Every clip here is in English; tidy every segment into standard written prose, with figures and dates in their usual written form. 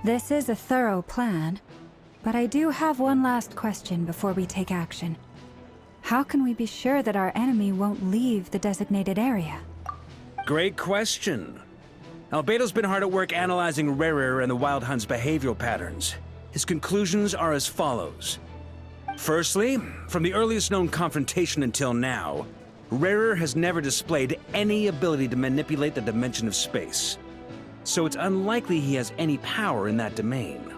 This is a thorough plan, but I do have one last question before we take action. How can we be sure that our enemy won't leave the designated area? Great question. Albedo's been hard at work analyzing Rarer and the Wild Hunt's behavioral patterns. His conclusions are as follows. Firstly, from the earliest known confrontation until now, Rarer has never displayed any ability to manipulate the dimension of space. So it's unlikely he has any power in that domain.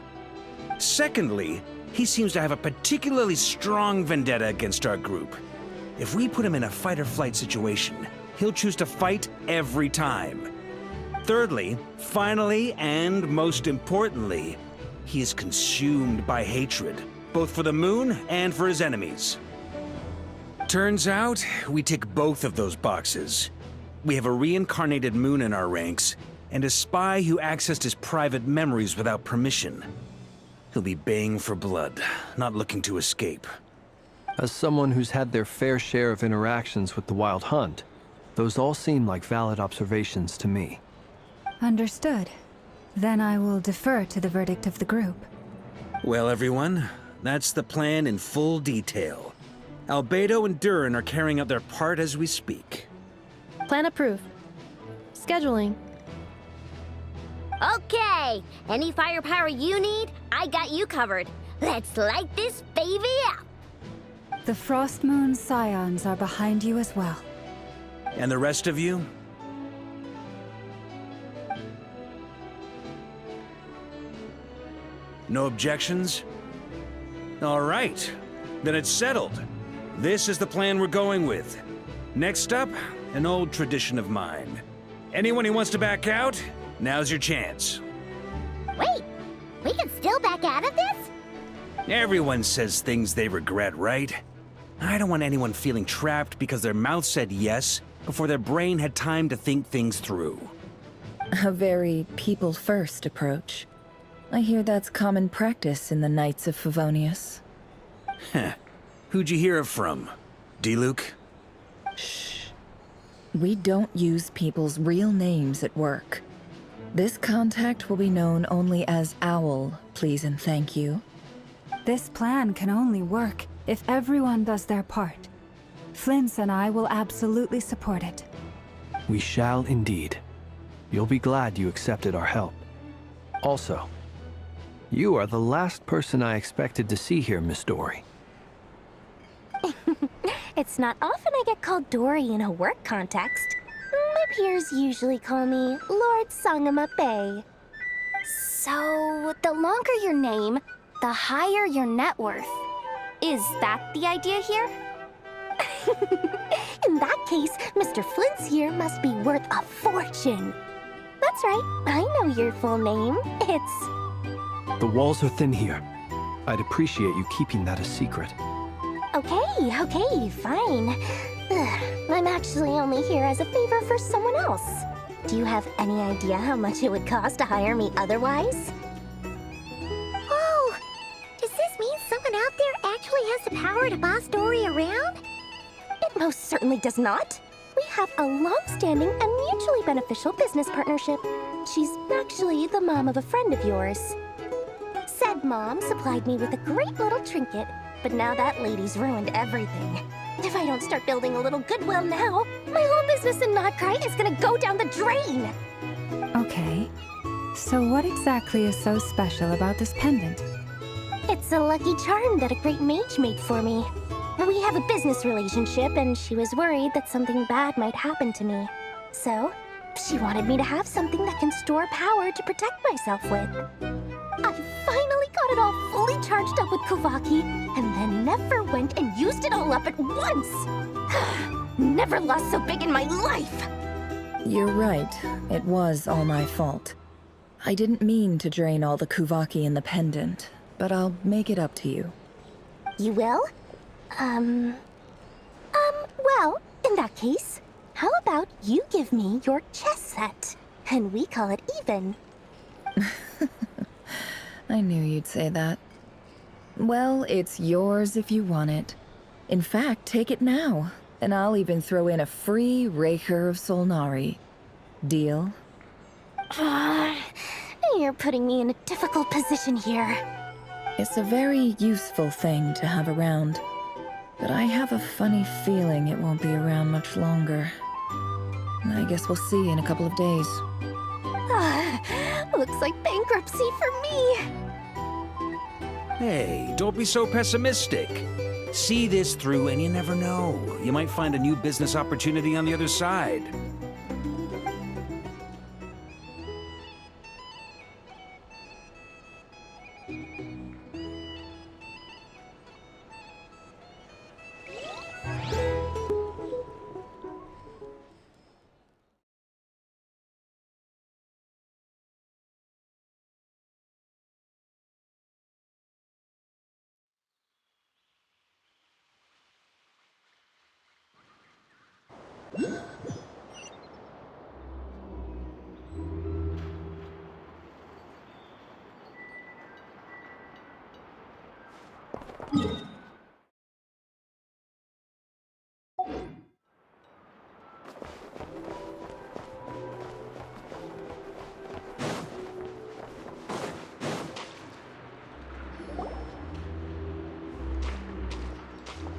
Secondly, he seems to have a particularly strong vendetta against our group. If we put him in a fight-or-flight situation, he'll choose to fight every time. Thirdly, finally, and most importantly, he is consumed by hatred, both for the moon and for his enemies. Turns out, we tick both of those boxes. We have a reincarnated moon in our ranks, and a spy who accessed his private memories without permission. He'll be baying for blood, not looking to escape. As someone who's had their fair share of interactions with the Wild Hunt, those all seem like valid observations to me. Understood. Then I will defer to the verdict of the group. Well, everyone, that's the plan in full detail. Albedo and Durin are carrying out their part as we speak. Plan approved. Scheduling. Okay, any firepower you need, I got you covered. Let's light this baby up. The Frost Moon Scions are behind you as well. And the rest of you? No objections? All right, then it's settled. This is the plan we're going with. Next up, an old tradition of mine. Anyone who wants to back out, now's your chance. Wait, we can still back out of this? Everyone says things they regret, right? I don't want anyone feeling trapped because their mouth said yes before their brain had time to think things through. A very people-first approach. I hear that's common practice in the Knights of Favonius. Heh. Who'd you hear it from? D-Luke? Shh. We don't use people's real names at work. This contact will be known only as Owl, please and thank you. This plan can only work if everyone does their part. Flint's and I will absolutely support it. We shall indeed. You'll be glad you accepted our help. Also, you are the last person I expected to see here, Miss Dory. It's not often I get called Dory in a work context. My peers usually call me Lord Sangama Bay. So, the longer your name, the higher your net worth. Is that the idea here? In that case, Mr. Flint's here must be worth a fortune. That's right, I know your full name. It's... The walls are thin here. I'd appreciate you keeping that a secret. Okay, fine. Ugh, I'm actually only here as a favor for someone else. Do you have any idea how much it would cost to hire me otherwise? Oh, does this mean someone out there actually has the power to boss Dory around? It most certainly does not. We have a long-standing and mutually beneficial business partnership. She's actually the mom of a friend of yours. Said mom supplied me with a great little trinket, but now that lady's ruined everything. If I don't start building a little goodwill now, my whole business in Notcry is gonna go down the drain! Okay. So what exactly is so special about this pendant? It's a lucky charm that a great mage made for me. We have a business relationship, and she was worried that something bad might happen to me. So, she wanted me to have something that can store power to protect myself with. I finally got it all fully charged up with Kuvaki, and then never went and used it all up at once! Never lost so big in my life! You're right. It was all my fault. I didn't mean to drain all the Kuvaki in the pendant, but I'll make it up to you. You will? Well, in that case, how about you give me your chess set, and we call it even? I knew you'd say that. Well, it's yours if you want it. In fact, take it now, and I'll even throw in a free Raker of Solnari. Deal? You're putting me in a difficult position here. It's a very useful thing to have around, but I have a funny feeling it won't be around much longer. I guess we'll see in a couple of days. Looks like bankruptcy for me. Hey, don't be so pessimistic. See this through and you never know. You might find a new business opportunity on the other side.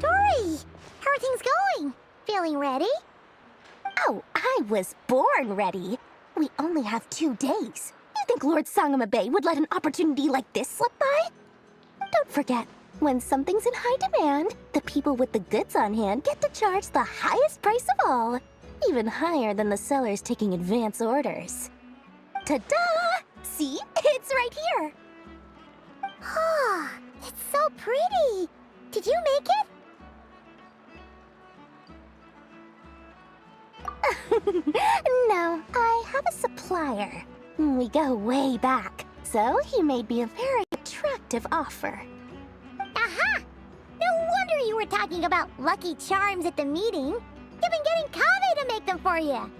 Dory, how are things going? Feeling ready? Oh, I was born ready. We only have 2 days. You think Lord Sangamabe would let an opportunity like this slip by? Don't forget, when something's in high demand, the people with the goods on hand get to charge the highest price of all. Even higher than the sellers taking advance orders. Ta-da! See? It's right here. Ah, it's so pretty. Did you make it? No, I have a supplier. We go way back, so he made me a very attractive offer. Aha! No wonder you were talking about Lucky Charms at the meeting. You've been getting Kave to make them for you.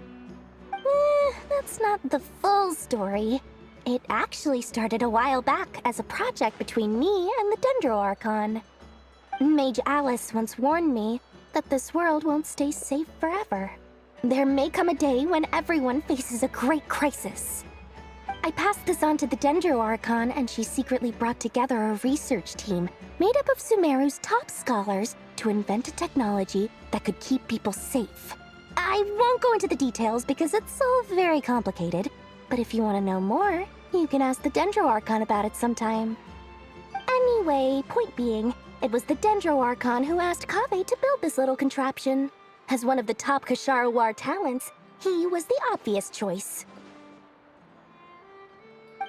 That's not the full story. It actually started a while back as a project between me and the Dendro Archon. Mage Alice once warned me that this world won't stay safe forever. There may come a day when everyone faces a great crisis. I passed this on to the Dendro Archon, and she secretly brought together a research team made up of Sumeru's top scholars to invent a technology that could keep people safe. I won't go into the details because it's all very complicated, but if you want to know more, you can ask the Dendro Archon about it sometime. Anyway, point being, it was the Dendro Archon who asked Kave to build this little contraption. As one of the top Kashara War talents, he was the obvious choice.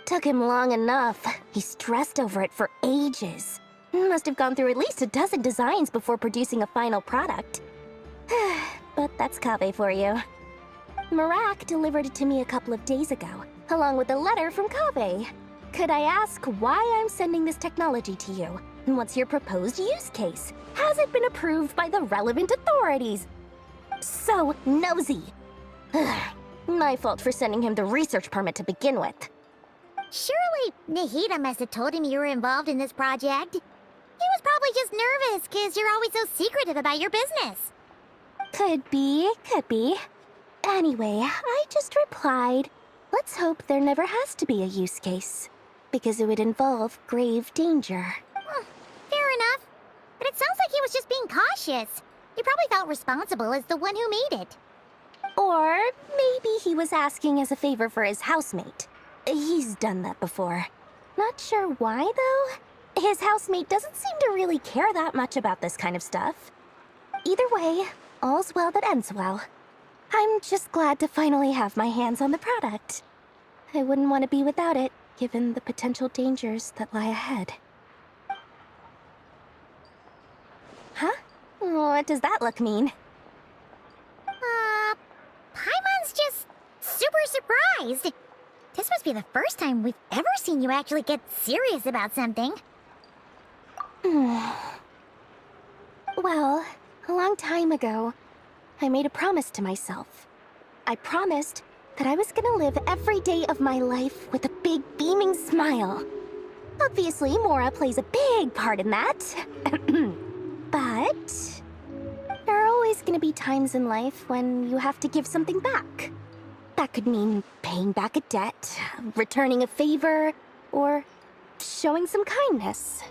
Took him long enough. He stressed over it for ages. Must have gone through at least a dozen designs before producing a final product. But that's Kave for you. Marak delivered it to me a couple of days ago, along with a letter from Kave. Could I ask why I'm sending this technology to you? And what's your proposed use case? Has it been approved by the relevant authorities? So nosy. My fault for sending him the research permit to begin with. Surely Nahida must have told him you were involved in this project. He was probably just nervous because you're always so secretive about your business. Could be, could be. Anyway, I just replied, let's hope there never has to be a use case, because it would involve grave danger. Fair enough. But it sounds like he was just being cautious. He probably felt responsible as the one who made it. Or maybe he was asking as a favor for his housemate. He's done that before. Not sure why, though. His housemate doesn't seem to really care that much about this kind of stuff. Either way, all's well that ends well. I'm just glad to finally have my hands on the product. I wouldn't want to be without it, given the potential dangers that lie ahead. Huh? What does that look mean? Paimon's just super surprised. This must be the first time we've ever seen you actually get serious about something. Well, a long time ago, I made a promise to myself. I promised that I was gonna live every day of my life with a big beaming smile. Obviously, Mora plays a big part in that. But there are always gonna be times in life when you have to give something back. That could mean paying back a debt, returning a favor, or showing some kindness.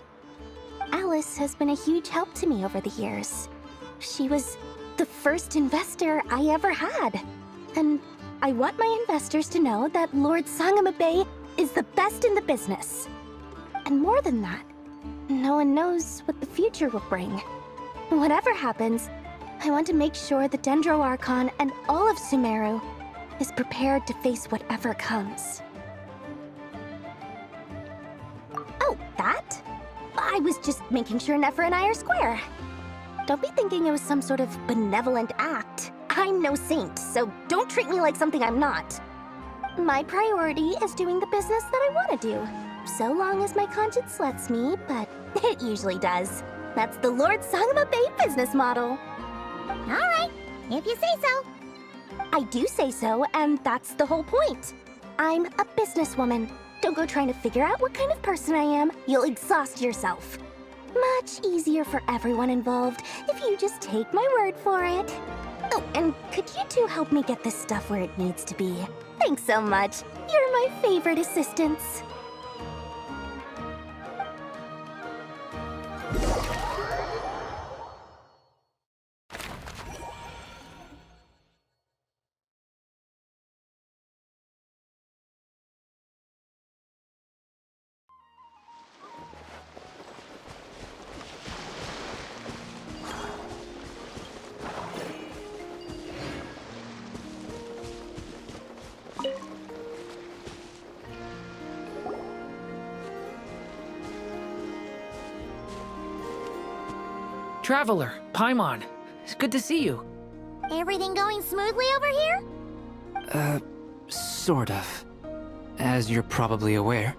Alice has been a huge help to me over the years. She was the first investor I ever had. And I want my investors to know that Lord Sangamabe is the best in the business. And more than that, no one knows what the future will bring. Whatever happens, I want to make sure the Dendro Archon and all of Sumeru is prepared to face whatever comes. Oh, that? I was just making sure Nefer and I are square. Don't be thinking it was some sort of benevolent act. I'm no saint, so don't treat me like something I'm not. My priority is doing the business that I want to do, so long as my conscience lets me, but it usually does. That's the Lord Sangamabe business model. Alright, if you say so. I do say so, and that's the whole point. I'm a businesswoman. Don't go trying to figure out what kind of person I am. You'll exhaust yourself. Much easier for everyone involved if you just take my word for it. Oh, and could you two help me get this stuff where it needs to be? Thanks so much. You're my favorite assistants. Traveler, Paimon, it's good to see you. Everything going smoothly over here? Sort of. As you're probably aware,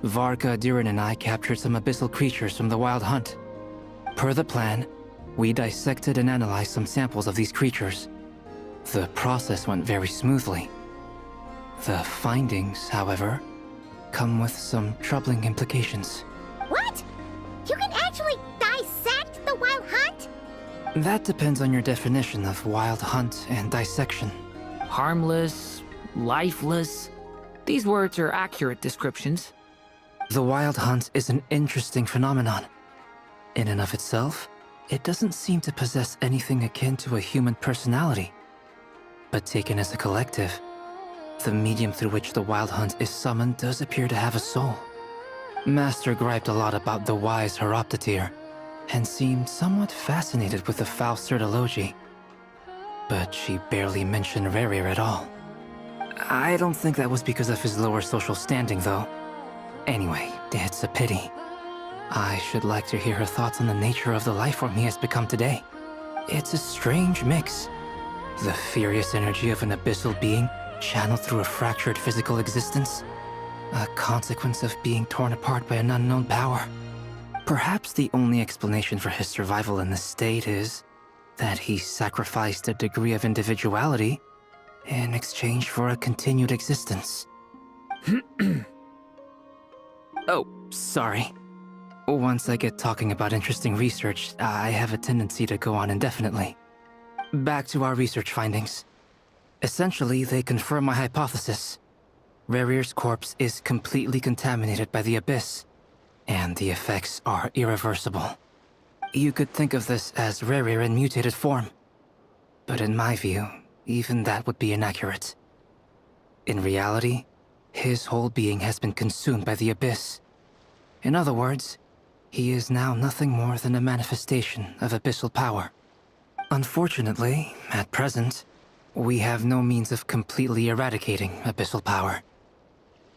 Varka, Diren, and I captured some abyssal creatures from the Wild Hunt. Per the plan, we dissected and analyzed some samples of these creatures. The process went very smoothly. The findings, however, come with some troubling implications. What? You can actually dissect the Wild Hunt? That depends on your definition of Wild Hunt and dissection. Harmless, lifeless. These words are accurate descriptions. The Wild Hunt is an interesting phenomenon. In and of itself, it doesn't seem to possess anything akin to a human personality. But taken as a collective, the medium through which the Wild Hunt is summoned does appear to have a soul. Master griped a lot about the wise Horoptetyr, and seemed somewhat fascinated with the foul Certology. But she barely mentioned Rerir at all. I don't think that was because of his lower social standing, though. Anyway, it's a pity. I should like to hear her thoughts on the nature of the lifeform he has become today. It's a strange mix. The furious energy of an abyssal being channeled through a fractured physical existence. A consequence of being torn apart by an unknown power. Perhaps the only explanation for his survival in this state is that he sacrificed a degree of individuality in exchange for a continued existence. Oh, sorry. Once I get talking about interesting research, I have a tendency to go on indefinitely. Back to our research findings. Essentially, they confirm my hypothesis. Rerir's corpse is completely contaminated by the Abyss, and the effects are irreversible. You could think of this as Rerir in mutated form. But in my view, even that would be inaccurate. In reality, his whole being has been consumed by the Abyss. In other words, he is now nothing more than a manifestation of abyssal power. Unfortunately, at present, we have no means of completely eradicating abyssal power.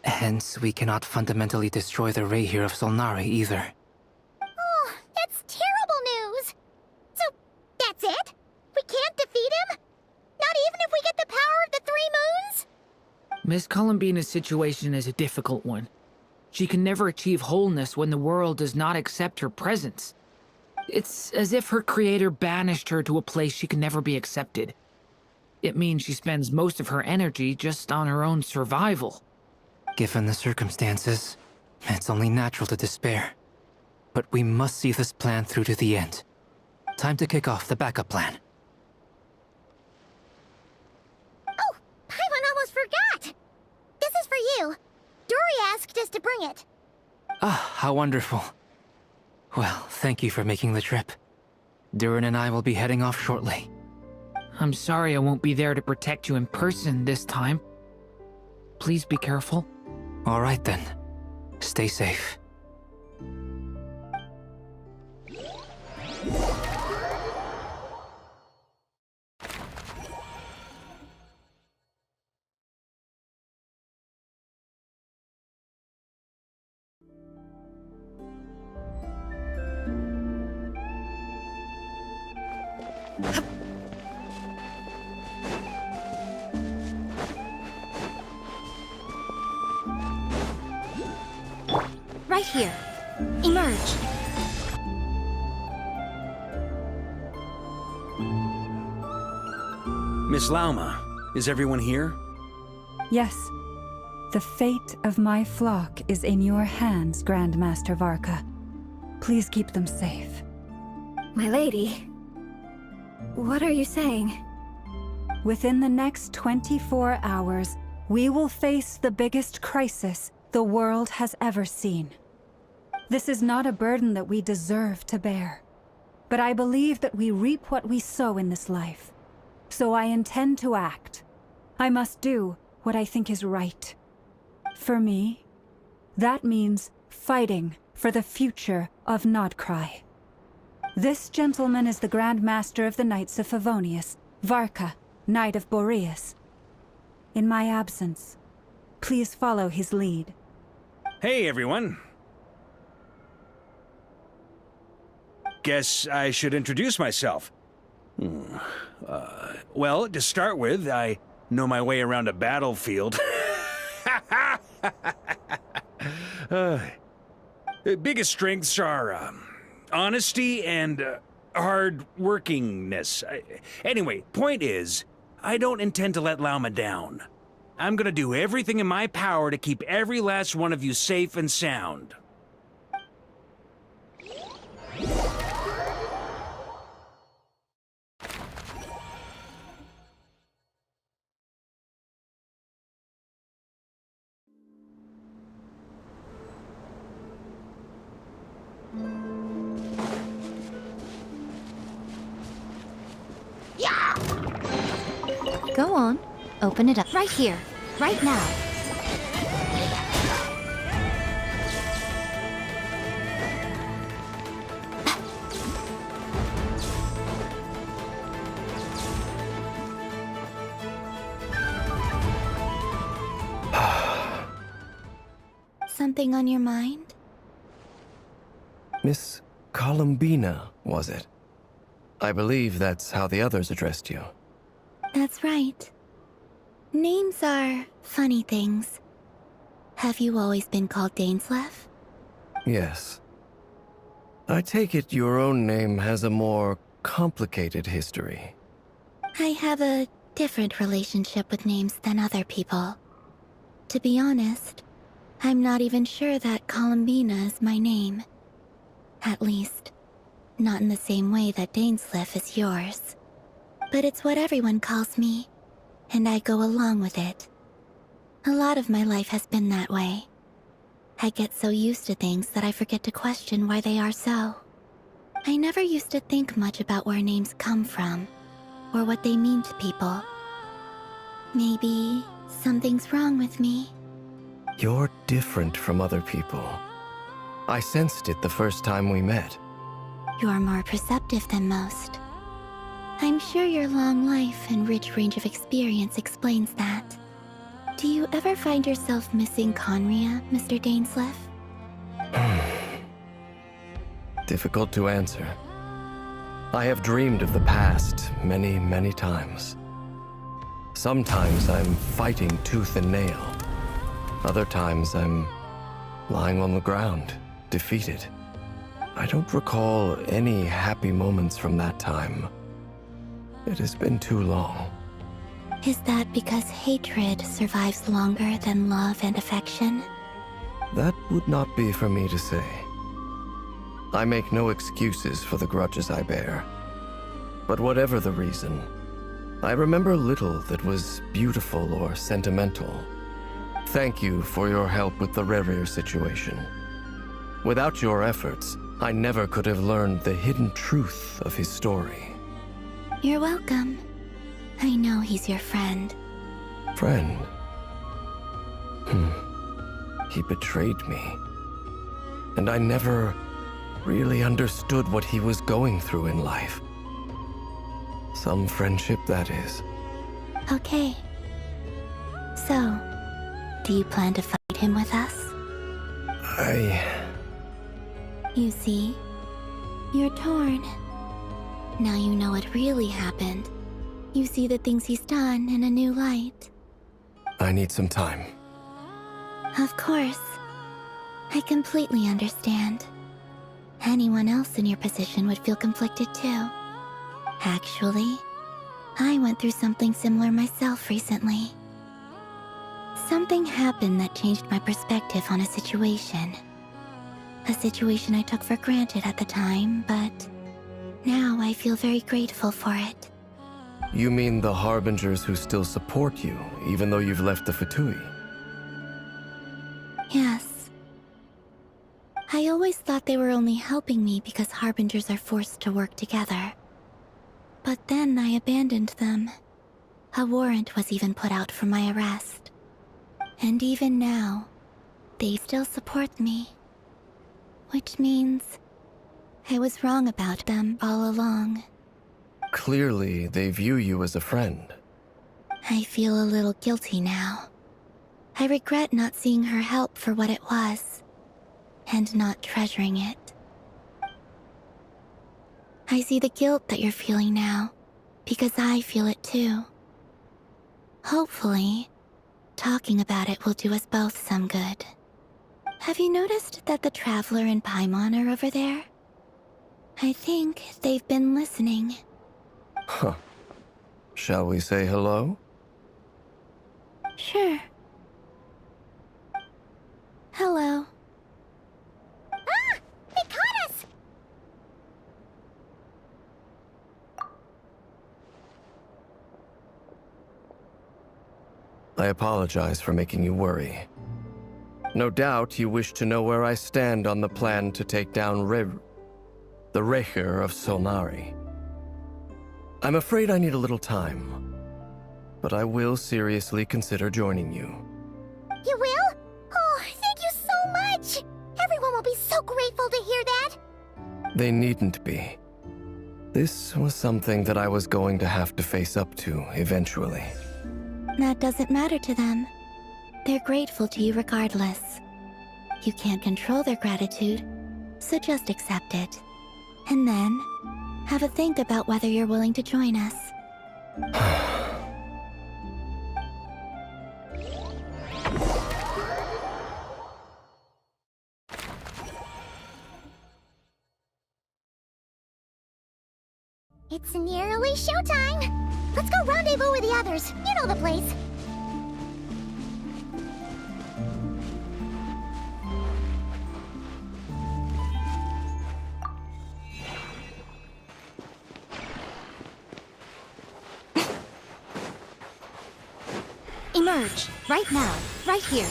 Hence, we cannot fundamentally destroy the Rayhir of Solnari either. Oh, that's terrible news! So, that's it? We can't defeat him? Not even if we get the power of the Three Moons? Miss Columbina's situation is a difficult one. She can never achieve wholeness when the world does not accept her presence. It's as if her creator banished her to a place she can never be accepted. It means she spends most of her energy just on her own survival. Given the circumstances, it's only natural to despair. But we must see this plan through to the end. Time to kick off the backup plan. Oh, Paimon almost asked us to bring it. Ah, how wonderful. Well, thank you for making the trip. Durin and I will be heading off shortly. I'm sorry I won't be there to protect you in person this time. Please be careful. All right then. Stay safe. Right here. Emerge. Miss Lauma, is everyone here? Yes. The fate of my flock is in your hands, Grandmaster Varka. Please keep them safe. My lady. What are you saying? Within the next 24 hours, we will face the biggest crisis the world has ever seen. This is not a burden that we deserve to bear, but I believe that we reap what we sow in this life. So I intend to act. I must do what I think is right. For me, that means fighting for the future of Nodcry. This gentleman is the Grand Master of the Knights of Favonius, Varka, Knight of Boreas. In my absence, please follow his lead. Hey, everyone. Guess I should introduce myself. Well, to start with, I know my way around a battlefield. Biggest strengths are honesty and hard-workingness. Anyway, point is, I don't intend to let Lauma down. I'm gonna do everything in my power to keep every last one of you safe and sound. Go on. Open it up. Right here. Right now. Something on your mind? Miss Columbina, was it? I believe that's how the others addressed you. That's right. Names are funny things. Have you always been called Dainsleif? Yes. I take it your own name has a more complicated history. I have a different relationship with names than other people. To be honest, I'm not even sure that Columbina is my name. At least, not in the same way that Dainsleif is yours. But it's what everyone calls me, and I go along with it. A lot of my life has been that way. I get so used to things that I forget to question why they are so. I never used to think much about where names come from, or what they mean to people. Maybe something's wrong with me. You're different from other people. I sensed it the first time we met. You're more perceptive than most. I'm sure your long life and rich range of experience explains that. Do you ever find yourself missing Conria, Mr. Dainsleif? Difficult to answer. I have dreamed of the past many, many times. Sometimes I'm fighting tooth and nail. Other times I'm lying on the ground, defeated. I don't recall any happy moments from that time. It has been too long. Is that because hatred survives longer than love and affection? That would not be for me to say. I make no excuses for the grudges I bear. But whatever the reason, I remember little that was beautiful or sentimental. Thank you for your help with the Rere situation. Without your efforts, I never could have learned the hidden truth of his story. You're welcome. I know he's your friend. Friend? He betrayed me. And I never really understood what he was going through in life. Some friendship, that is. Okay. So, do you plan to fight him with us? You see, you're torn. Now you know what really happened. You see the things he's done in a new light. I need some time. Of course. I completely understand. Anyone else in your position would feel conflicted too. Actually, I went through something similar myself recently. Something happened that changed my perspective on a situation. A situation I took for granted at the time, but now I feel very grateful for it. You mean the Harbingers who still support you, even though you've left the Fatui? Yes. I always thought they were only helping me because Harbingers are forced to work together. But then I abandoned them. A warrant was even put out for my arrest. And even now, they still support me. Which means I was wrong about them all along. Clearly, they view you as a friend. I feel a little guilty now. I regret not seeing her help for what it was, and not treasuring it. I see the guilt that you're feeling now, because I feel it too. Hopefully, talking about it will do us both some good. Have you noticed that the Traveler and Paimon are over there? I think they've been listening. Huh. Shall we say hello? Sure. Hello. Ah! They caught us! I apologize for making you worry. No doubt you wish to know where I stand on the plan to take down the Recher of Solnari. I'm afraid I need a little time, but I will seriously consider joining you. You will? Oh, thank you so much! Everyone will be so grateful to hear that! They needn't be. This was something that I was going to have to face up to eventually. That doesn't matter to them. They're grateful to you regardless. You can't control their gratitude, so just accept it. And then, have a think about whether you're willing to join us. It's nearly showtime! Let's go rendezvous with the others. You know the place. Emerge. Right now. Right here.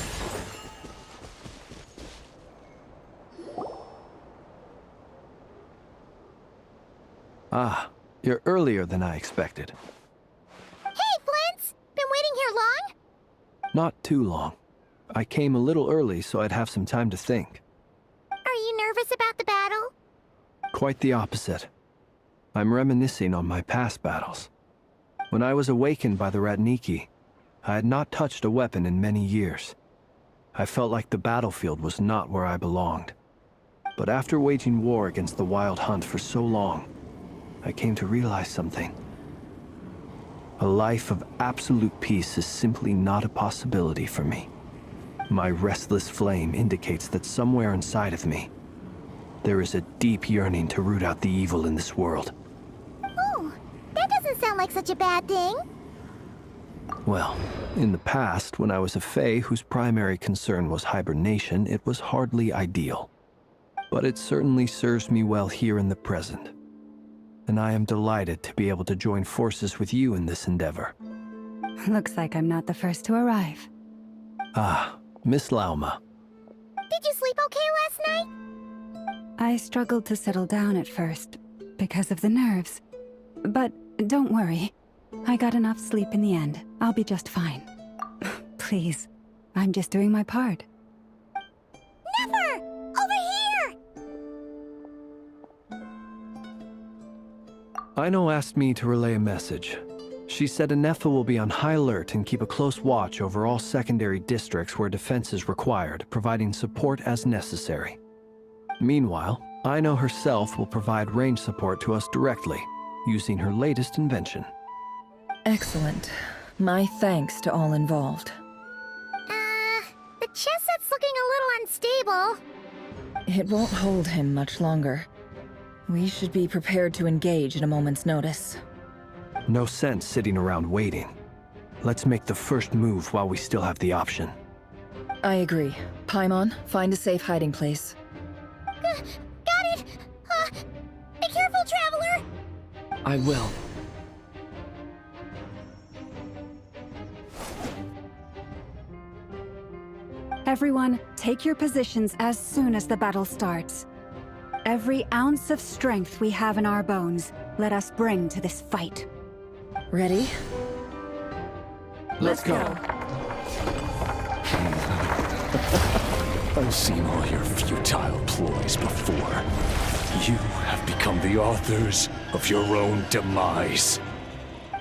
Ah, you're earlier than I expected. Hey, Flint's! Been waiting here long? Not too long. I came a little early so I'd have some time to think. Are you nervous about the battle? Quite the opposite. I'm reminiscing on my past battles. When I was awakened by the Ratniki, I had not touched a weapon in many years. I felt like the battlefield was not where I belonged. But after waging war against the Wild Hunt for so long, I came to realize something. A life of absolute peace is simply not a possibility for me. My restless flame indicates that somewhere inside of me, there is a deep yearning to root out the evil in this world. Oh, that doesn't sound like such a bad thing. Well, in the past, when I was a Fae whose primary concern was hibernation, it was hardly ideal. But it certainly serves me well here in the present. And I am delighted to be able to join forces with you in this endeavor. Looks like I'm not the first to arrive. Ah, Miss Lauma. Did you sleep okay last night? I struggled to settle down at first because of the nerves. But don't worry. I got enough sleep in the end. I'll be just fine. Please, I'm just doing my part. Never! Over here! Aino asked me to relay a message. She said Anefa will be on high alert and keep a close watch over all secondary districts where defense is required, providing support as necessary. Meanwhile, Aino herself will provide range support to us directly, using her latest invention. Excellent. My thanks to all involved. The chest set's looking a little unstable. It won't hold him much longer. We should be prepared to engage at a moment's notice. No sense sitting around waiting. Let's make the first move while we still have the option. I agree. Paimon, find a safe hiding place. Got it! Be careful, Traveler! I will. Everyone, take your positions as soon as the battle starts. Every ounce of strength we have in our bones, let us bring to this fight. Ready? Let's go. I've seen all your futile ploys before. You have become the authors of your own demise.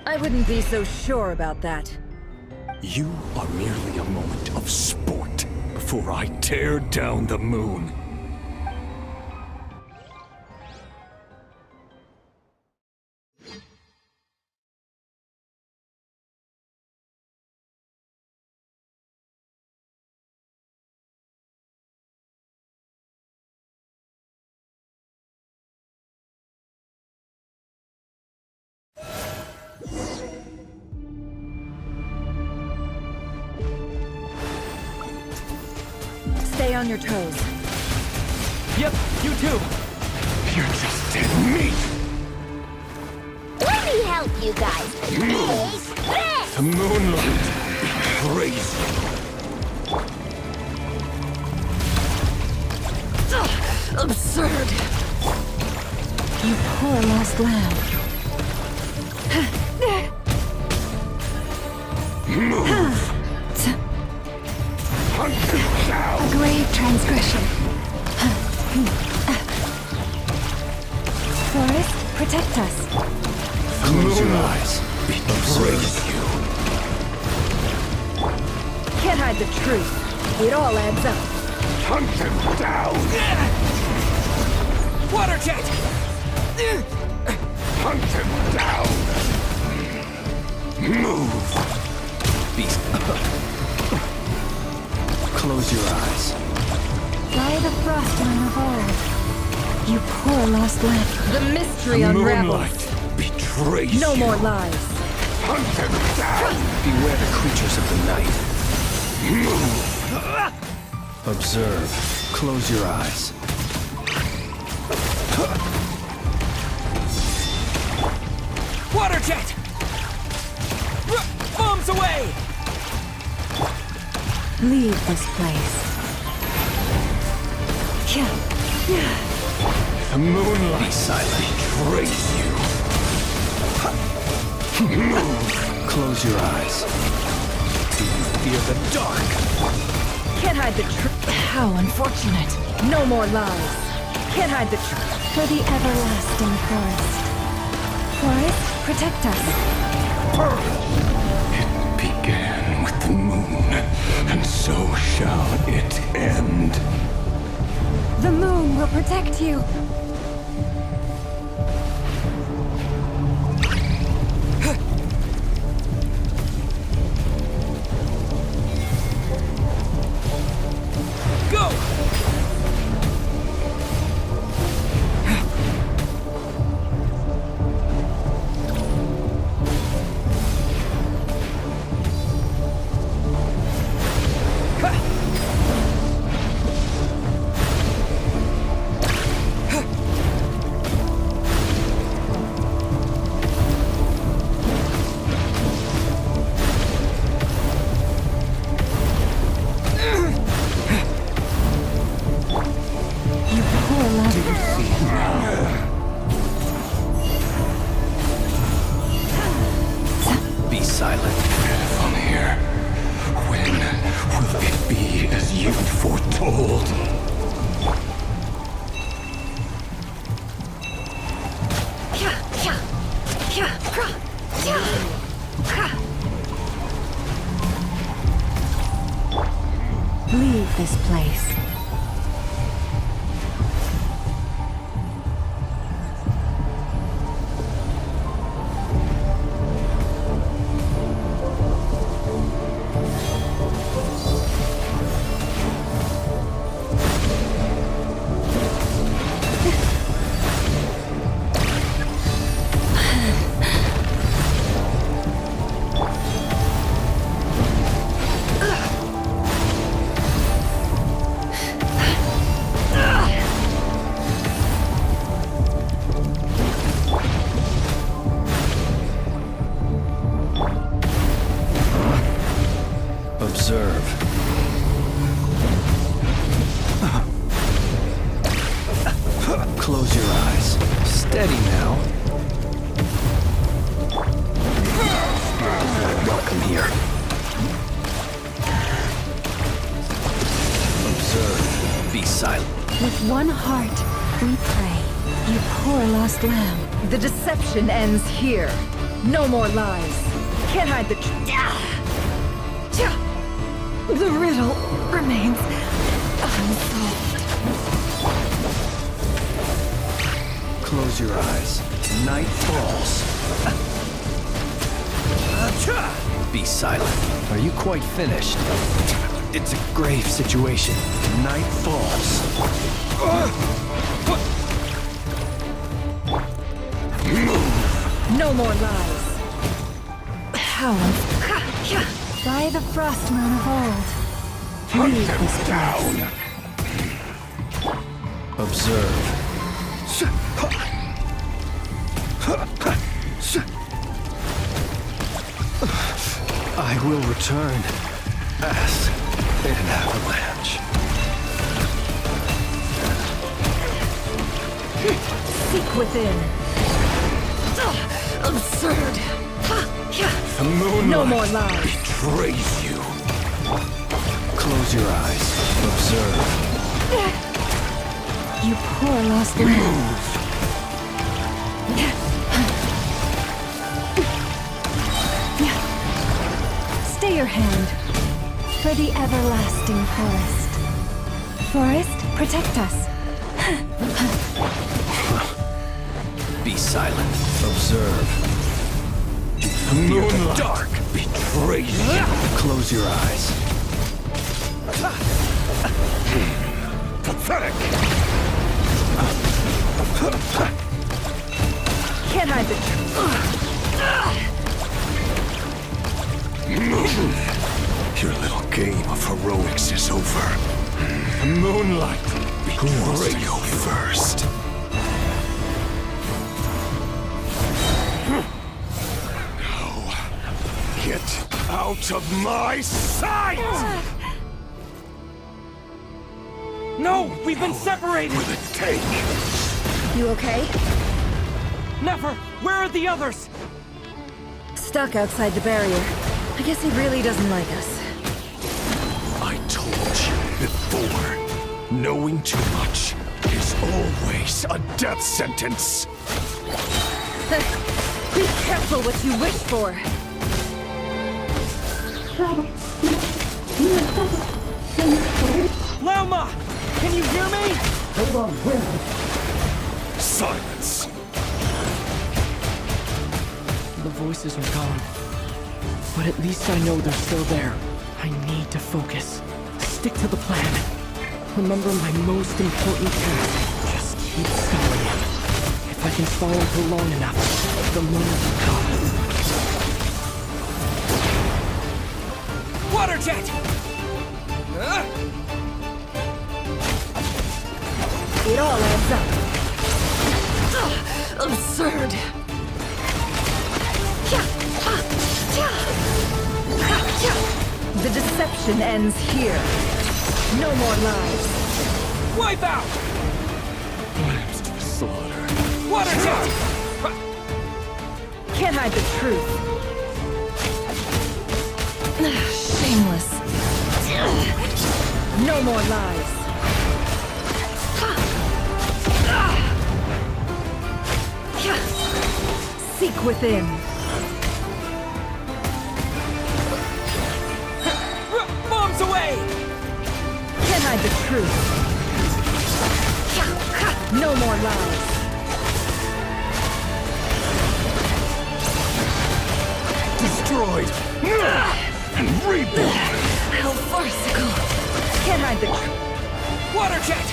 I wouldn't be so sure about that. You are merely a moment of sport before I tear down the moon. Stay on your toes. Yep, you too. You're just dead meat! Let me help you guys. Take this! The moonlight betrays you. Absurd! You poor lost lamb. Move! Hunt them down! A grave transgression. Forest, protect us. Close your eyes. Betrays you. Can't hide the truth. It all adds up. Hunt them down! Water jet! Hunt them down! Move! Beast. Close your eyes. Fly the frost and revolve. You poor lost lamb. The mystery The unravels. moonlight betrays No you. more lies. Hunt them down! Beware the creatures of the night. Move! Observe. Close your eyes. Water jet! Bombs away! Leave this place. The moonlight Be silent. betrays you. Move! Close your eyes. Do you fear the dark? Can't hide the truth. How unfortunate. No more lies. Can't hide the truth. For the everlasting forest. Forest, protect us. It began with the moon, and so shall it end. The moon will protect you. Go! foretold. Leave this place. Observe. Close your eyes. Steady now. Welcome here. Observe. Be silent. With one heart, we pray. You poor lost lamb. The deception ends here. No more lies. Can't hide the truth. The riddle remains unsolved. Close your eyes. Night falls. Be silent. Are you quite finished? It's a grave situation. Night falls. Move. No more lies. Hound. By the frost moon of old. Leave this place. Observe. I will return as an avalanche. Seek within. Absurd. The moonlight No more lies. betrays you. Close your eyes. Observe. You poor lost lamb. Stay your hand. For the everlasting forest. Forest, protect us. Be silent. Observe. The moonlight dark betrays you. Close your eyes. Pathetic. Can't hide the truth. Your little game of heroics is over. The moonlight betrays you first. Get out of my sight! No! We've been separated! Will it take? You okay? Never! Where are the others? Stuck outside the barrier. I guess he really doesn't like us. I told you before, knowing too much is always a death sentence. Be careful what you wish for. Lauma! Can you hear me? Silence. The voices are gone. But at least I know they're still there. I need to focus. Stick to the plan. Remember my most important task. Just keep stalling him. If I can stall him for long enough, the moment will come. Water jet! It all adds up. Absurd. The deception ends here. No more lies. Wipe out! Lambs to the slaughter. Water jet! Can't hide the truth. Shameless. No more lies. Seek within. Bombs away! Can't hide the truth. No more lies. Destroyed and reborn. How farcical. Can't hide the truth. Water jet!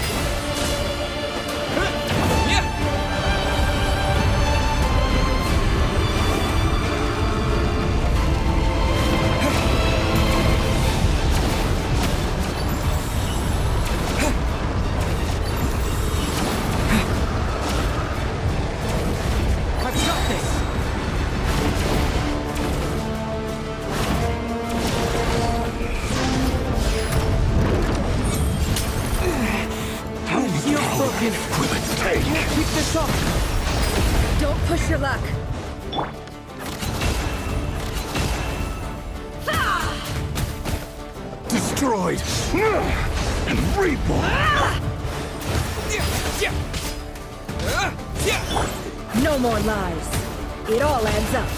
Don't push your luck. Destroyed and reborn. No more lies. It all adds up.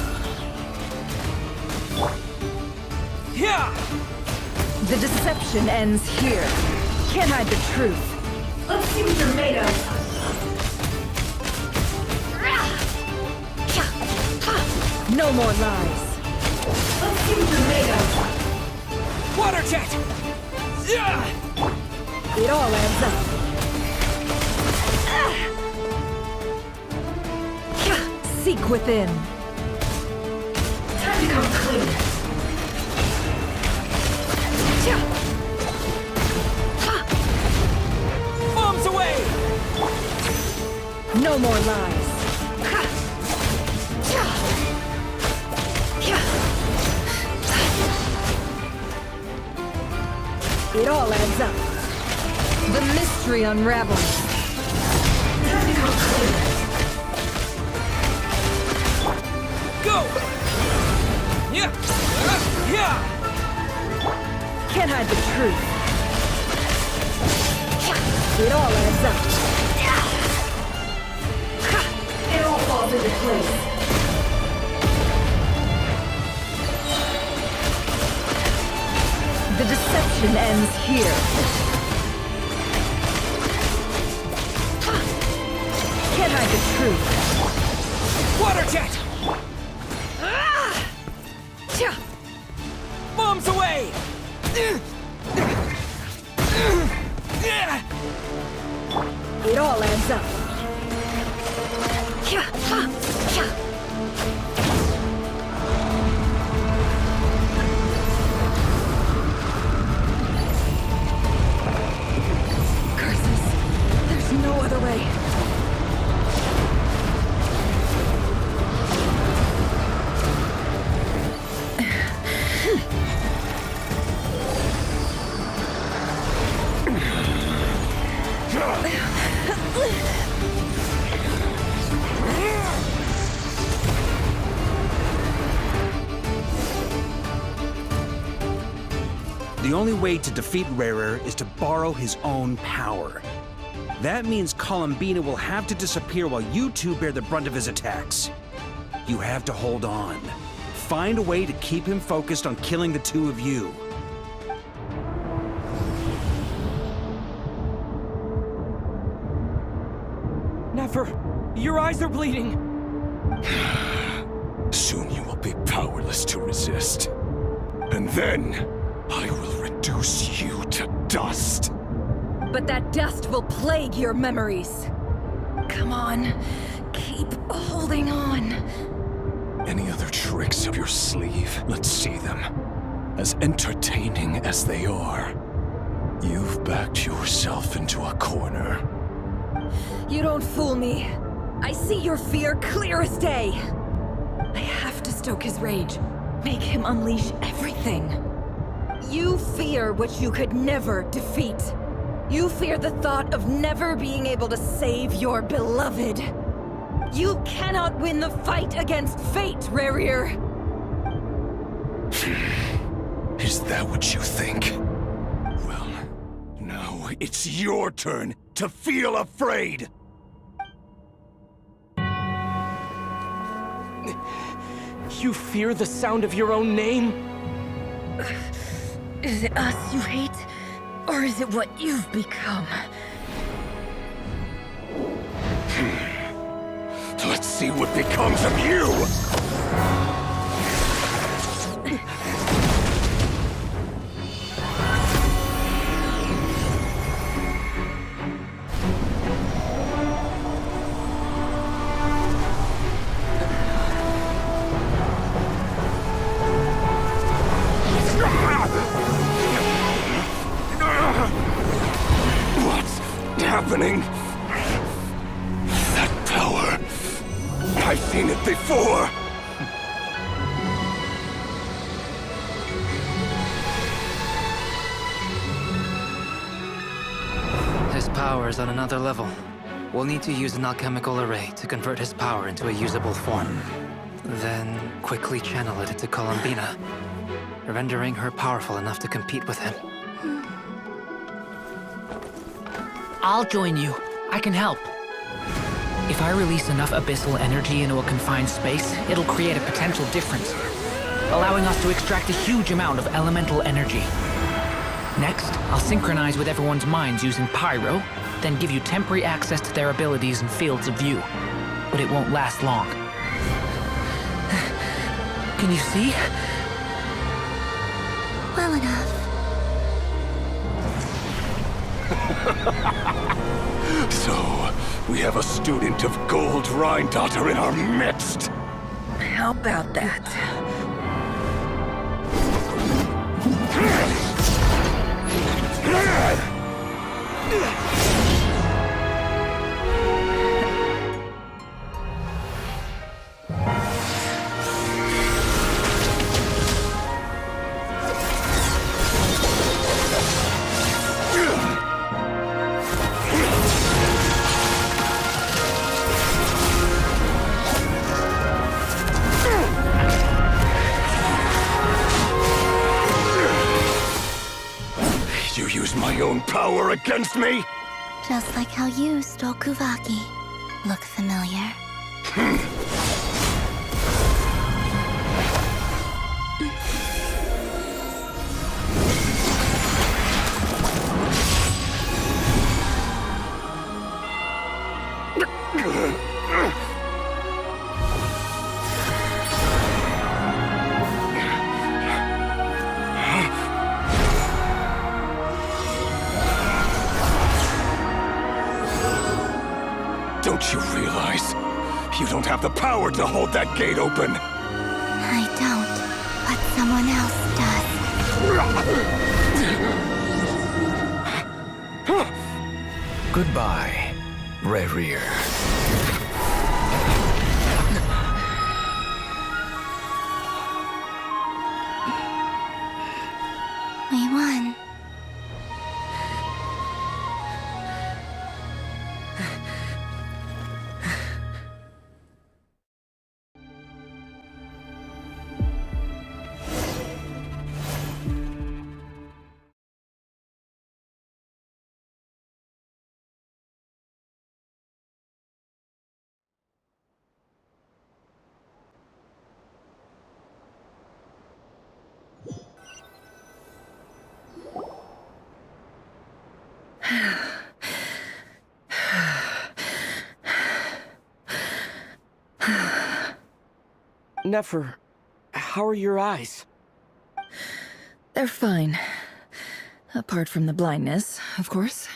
The deception ends here. Can't hide the truth. Let's see what you're made of. No more lies. Let's see what you're made of. Water jet! It all adds up. Seek within. Time to come clean. Bombs away! No more lies. It all adds up. The mystery unravels. Time to come clear. Go! Can't hide the truth. It all adds up. It all falls into place. The deception ends here. Can't hide the truth. Water jet! Bombs away! It all adds up. Curses. There's no other way. The only way to defeat Rarer is to borrow his own power. That means Columbina will have to disappear while you two bear the brunt of his attacks. You have to hold on. Find a way to keep him focused on killing the two of you. Never. Your eyes are bleeding. Soon you will be powerless to resist. And then, I will reduce you to dust. But that dust will plague your memories. Come on. Keep holding on. Any other tricks up your sleeve? Let's see them. As entertaining as they are, you've backed yourself into a corner. You don't fool me. I see your fear clear as day. I have to stoke his rage. Make him unleash everything. You fear what you could never defeat. You fear the thought of never being able to save your beloved. You cannot win the fight against fate, Rarir. Is that what you think? Well, Now it's your turn to feel afraid! You fear the sound of your own name? Is it us you hate? Or is it what you've become? Let's see what becomes of you! What's happening? That power... I've seen it before! His power is on another level. We'll need to use an alchemical array to convert his power into a usable form. Then quickly channel it into Columbina, rendering her powerful enough to compete with him. I'll join you. I can help. If I release enough abyssal energy into a confined space, it'll create a potential difference, allowing us to extract a huge amount of elemental energy. Next, I'll synchronize with everyone's minds using Pyro, then give you temporary access to their abilities and fields of view. But it won't last long. Can you see? Well enough. So, we have a student of Gold Rhine-Daughter in our midst! How about that? You use my own power against me? Just like how you stole Kuvaki. Look familiar? Don't you realize? You don't have the power to hold that gate open! I don't, but someone else does. Goodbye, Rerir. We won. Nefer, how are your eyes? They're fine. Apart from the blindness, of course.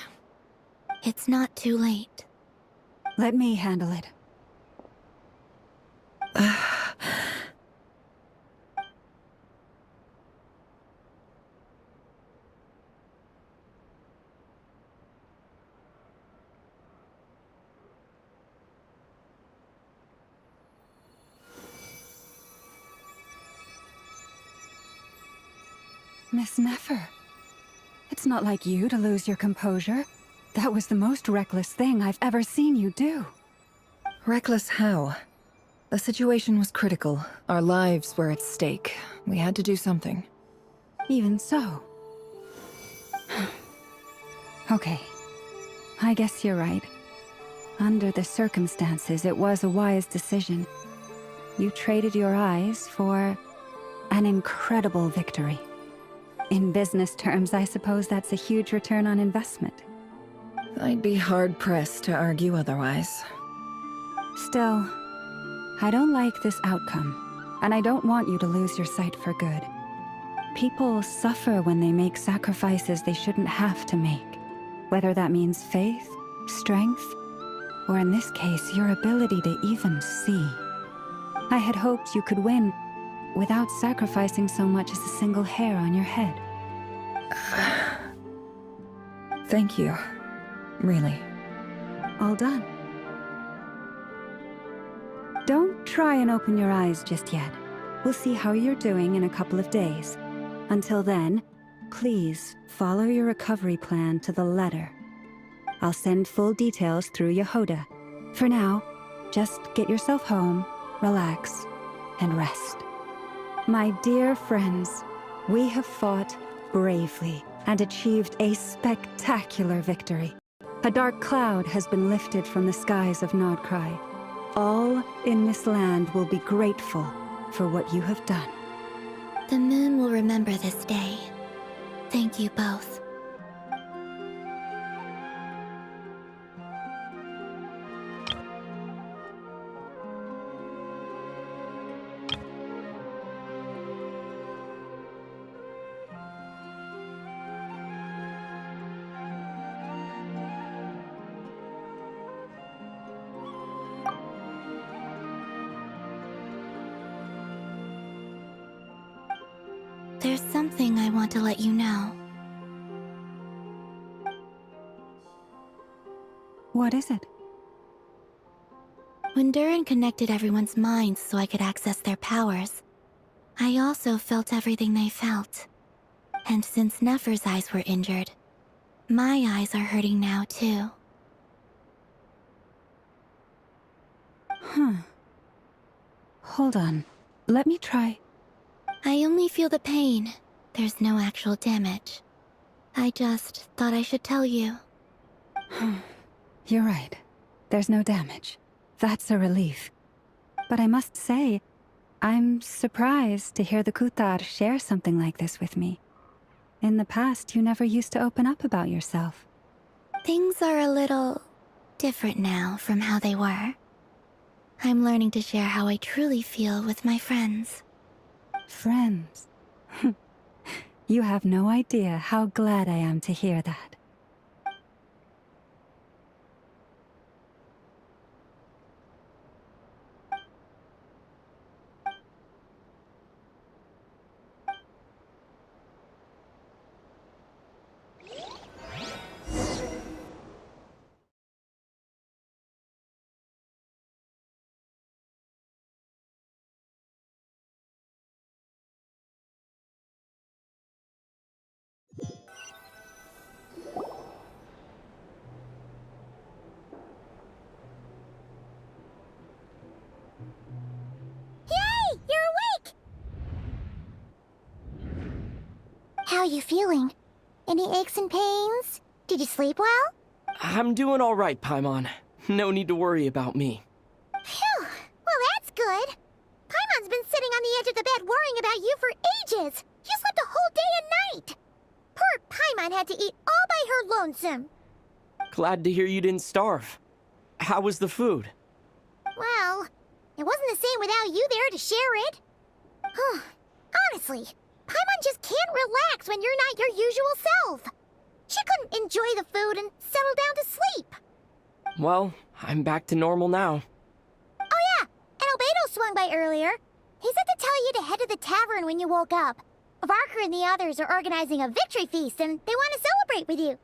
It's not too late. Let me handle it. Miss Nefer, it's not like you to lose your composure. That was the most reckless thing I've ever seen you do. Reckless how? The situation was critical. Our lives were at stake. We had to do something. Even so. Okay. I guess you're right. Under the circumstances, it was a wise decision. You traded your eyes for an incredible victory. In business terms, I suppose that's a huge return on investment. I'd be hard-pressed to argue otherwise. Still, I don't like this outcome, and I don't want you to lose your sight for good. People suffer when they make sacrifices they shouldn't have to make, whether that means faith, strength, or in this case, your ability to even see. I had hoped you could win without sacrificing so much as a single hair on your head. Thank you. Really. All done. Don't try and open your eyes just yet. We'll see how you're doing in a couple of days. Until then, please follow your recovery plan to the letter. I'll send full details through Yehoda. For now, just get yourself home, relax, and rest. My dear friends, we have fought bravely and achieved a spectacular victory. A dark cloud has been lifted from the skies of Nodcry. All in this land will be grateful for what you have done. The moon will remember this day. Thank you both. There's something I want to let you know. What is it? When Durin connected everyone's minds so I could access their powers, I also felt everything they felt. And since Nefer's eyes were injured, my eyes are hurting now too. Huh. Hold on. Let me try. I only feel the pain. There's no actual damage. I just thought I should tell you. You're right. There's no damage. That's a relief. But I must say, I'm surprised to hear the Kuthar share something like this with me. In the past, you never used to open up about yourself. Things are a little different now from how they were. I'm learning to share how I truly feel with my friends. Friends? You have no idea how glad I am to hear that. Yay! You're awake! How are you feeling? Any aches and pains? Did you sleep well? I'm doing all right, Paimon. No need to worry about me. Phew! Well, that's good. Paimon's been sitting on the edge of the bed worrying about you for ages. You slept a whole day and night. Poor Paimon had to eat all by her lonesome. Glad to hear you didn't starve. How was the food? Well, it wasn't the same without you there to share it. Honestly, Paimon just can't relax when you're not your usual self. She couldn't enjoy the food and settle down to sleep. Well, I'm back to normal now. Oh yeah, and Albedo swung by earlier. He said to tell you to head to the tavern when you woke up. Varker and the others are organizing a victory feast and they want to celebrate with you.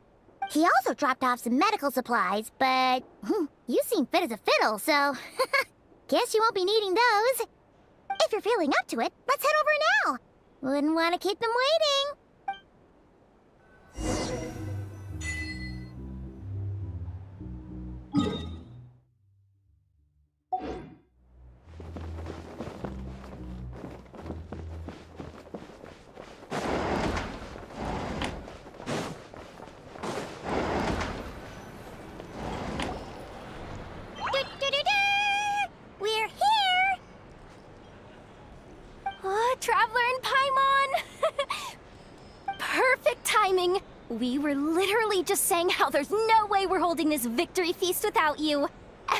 He also dropped off some medical supplies, but you seem fit as a fiddle, so guess you won't be needing those. If you're feeling up to it, let's head over now. Wouldn't want to keep them waiting. We were literally just saying how there's no way we're holding this victory feast without you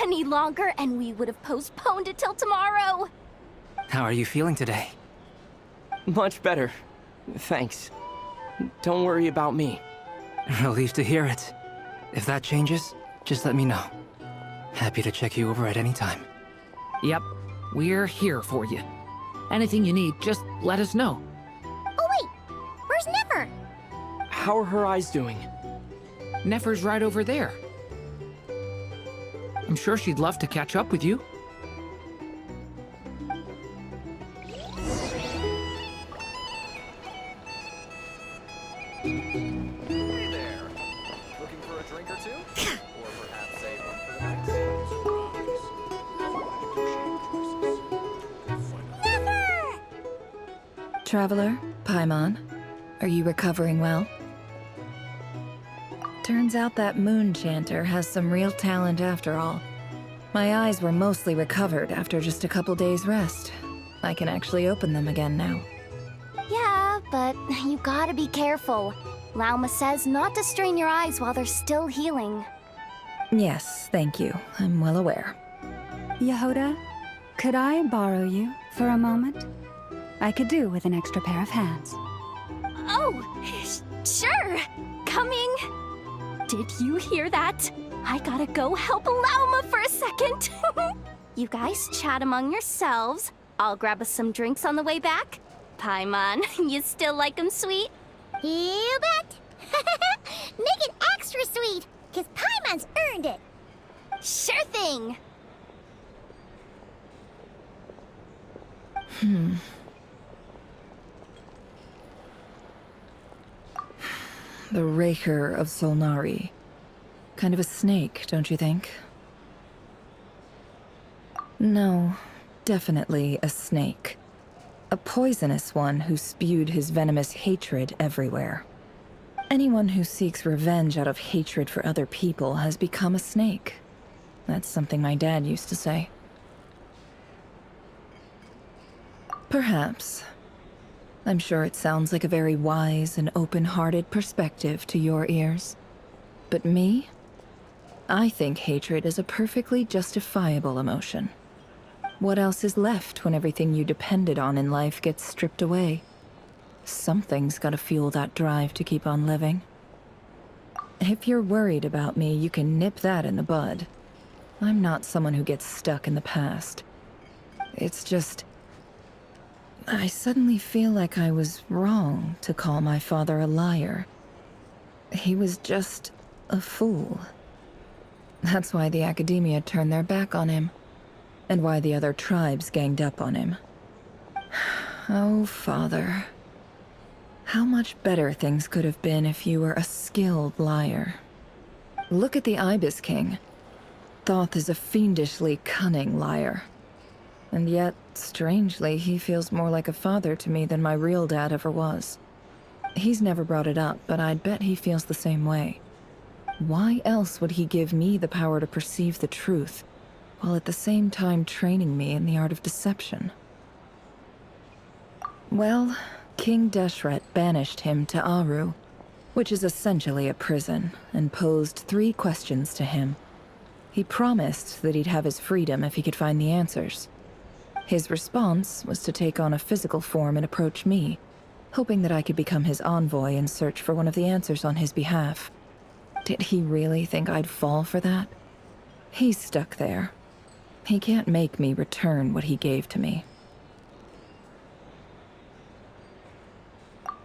any longer, and we would have postponed it till tomorrow. How are you feeling today? Much better. Thanks. Don't worry about me. Relieved to hear it. If that changes, just let me know. Happy to check you over at any time. Yep, we're here for you. Anything you need, just let us know. Oh wait, where's Nefer? How are her eyes doing? Nefer's right over there. I'm sure she'd love to catch up with you. Hey there. Looking for a drink or two? Or perhaps a one for the night? Traveler, Paimon, are you recovering well? Turns out that moon chanter has some real talent after all. My eyes were mostly recovered after just a couple days' rest. I can actually open them again now. Yeah, but you gotta be careful. Lauma says not to strain your eyes while they're still healing. Yes, thank you. I'm well aware. Yehoda, could I borrow you for a moment? I could do with an extra pair of hands. Oh, sure. Coming. Did you hear that? I gotta go help Lauma for a second. You guys chat among yourselves. I'll grab us some drinks on the way back. Paimon, you still like 'em sweet? You bet. Make it extra sweet, cause Paimon's earned it. Sure thing. The Raker of Solnari. Kind of a snake, don't you think? No, definitely a snake. A poisonous one who spewed his venomous hatred everywhere. Anyone who seeks revenge out of hatred for other people has become a snake. That's something my dad used to say. Perhaps. I'm sure it sounds like a very wise and open-hearted perspective to your ears. But me? I think hatred is a perfectly justifiable emotion. What else is left when everything you depended on in life gets stripped away? Something's gotta fuel that drive to keep on living. If you're worried about me, you can nip that in the bud. I'm not someone who gets stuck in the past. It's just... I suddenly feel like I was wrong to call my father a liar. He was just a fool. That's why the Academia turned their back on him, and why the other tribes ganged up on him. Oh, Father. How much better things could have been if you were a skilled liar. Look at the Ibis King. Thoth is a fiendishly cunning liar. And yet, strangely, he feels more like a father to me than my real dad ever was. He's never brought it up, but I'd bet he feels the same way. Why else would he give me the power to perceive the truth, while at the same time training me in the art of deception? Well, King Deshret banished him to Aru, which is essentially a prison, and posed 3 questions to him. He promised that he'd have his freedom if he could find the answers. His response was to take on a physical form and approach me, hoping that I could become his envoy and search for one of the answers on his behalf. Did he really think I'd fall for that? He's stuck there. He can't make me return what he gave to me.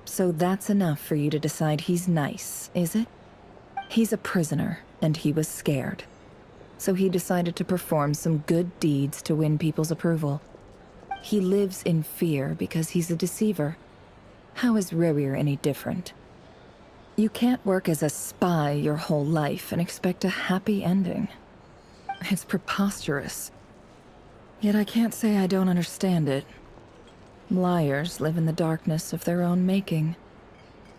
So that's enough for you to decide he's nice, is it? He's a prisoner, and he was scared. So he decided to perform some good deeds to win people's approval. He lives in fear because he's a deceiver. How is Rerir any different? You can't work as a spy your whole life and expect a happy ending. It's preposterous. Yet I can't say I don't understand it. Liars live in the darkness of their own making,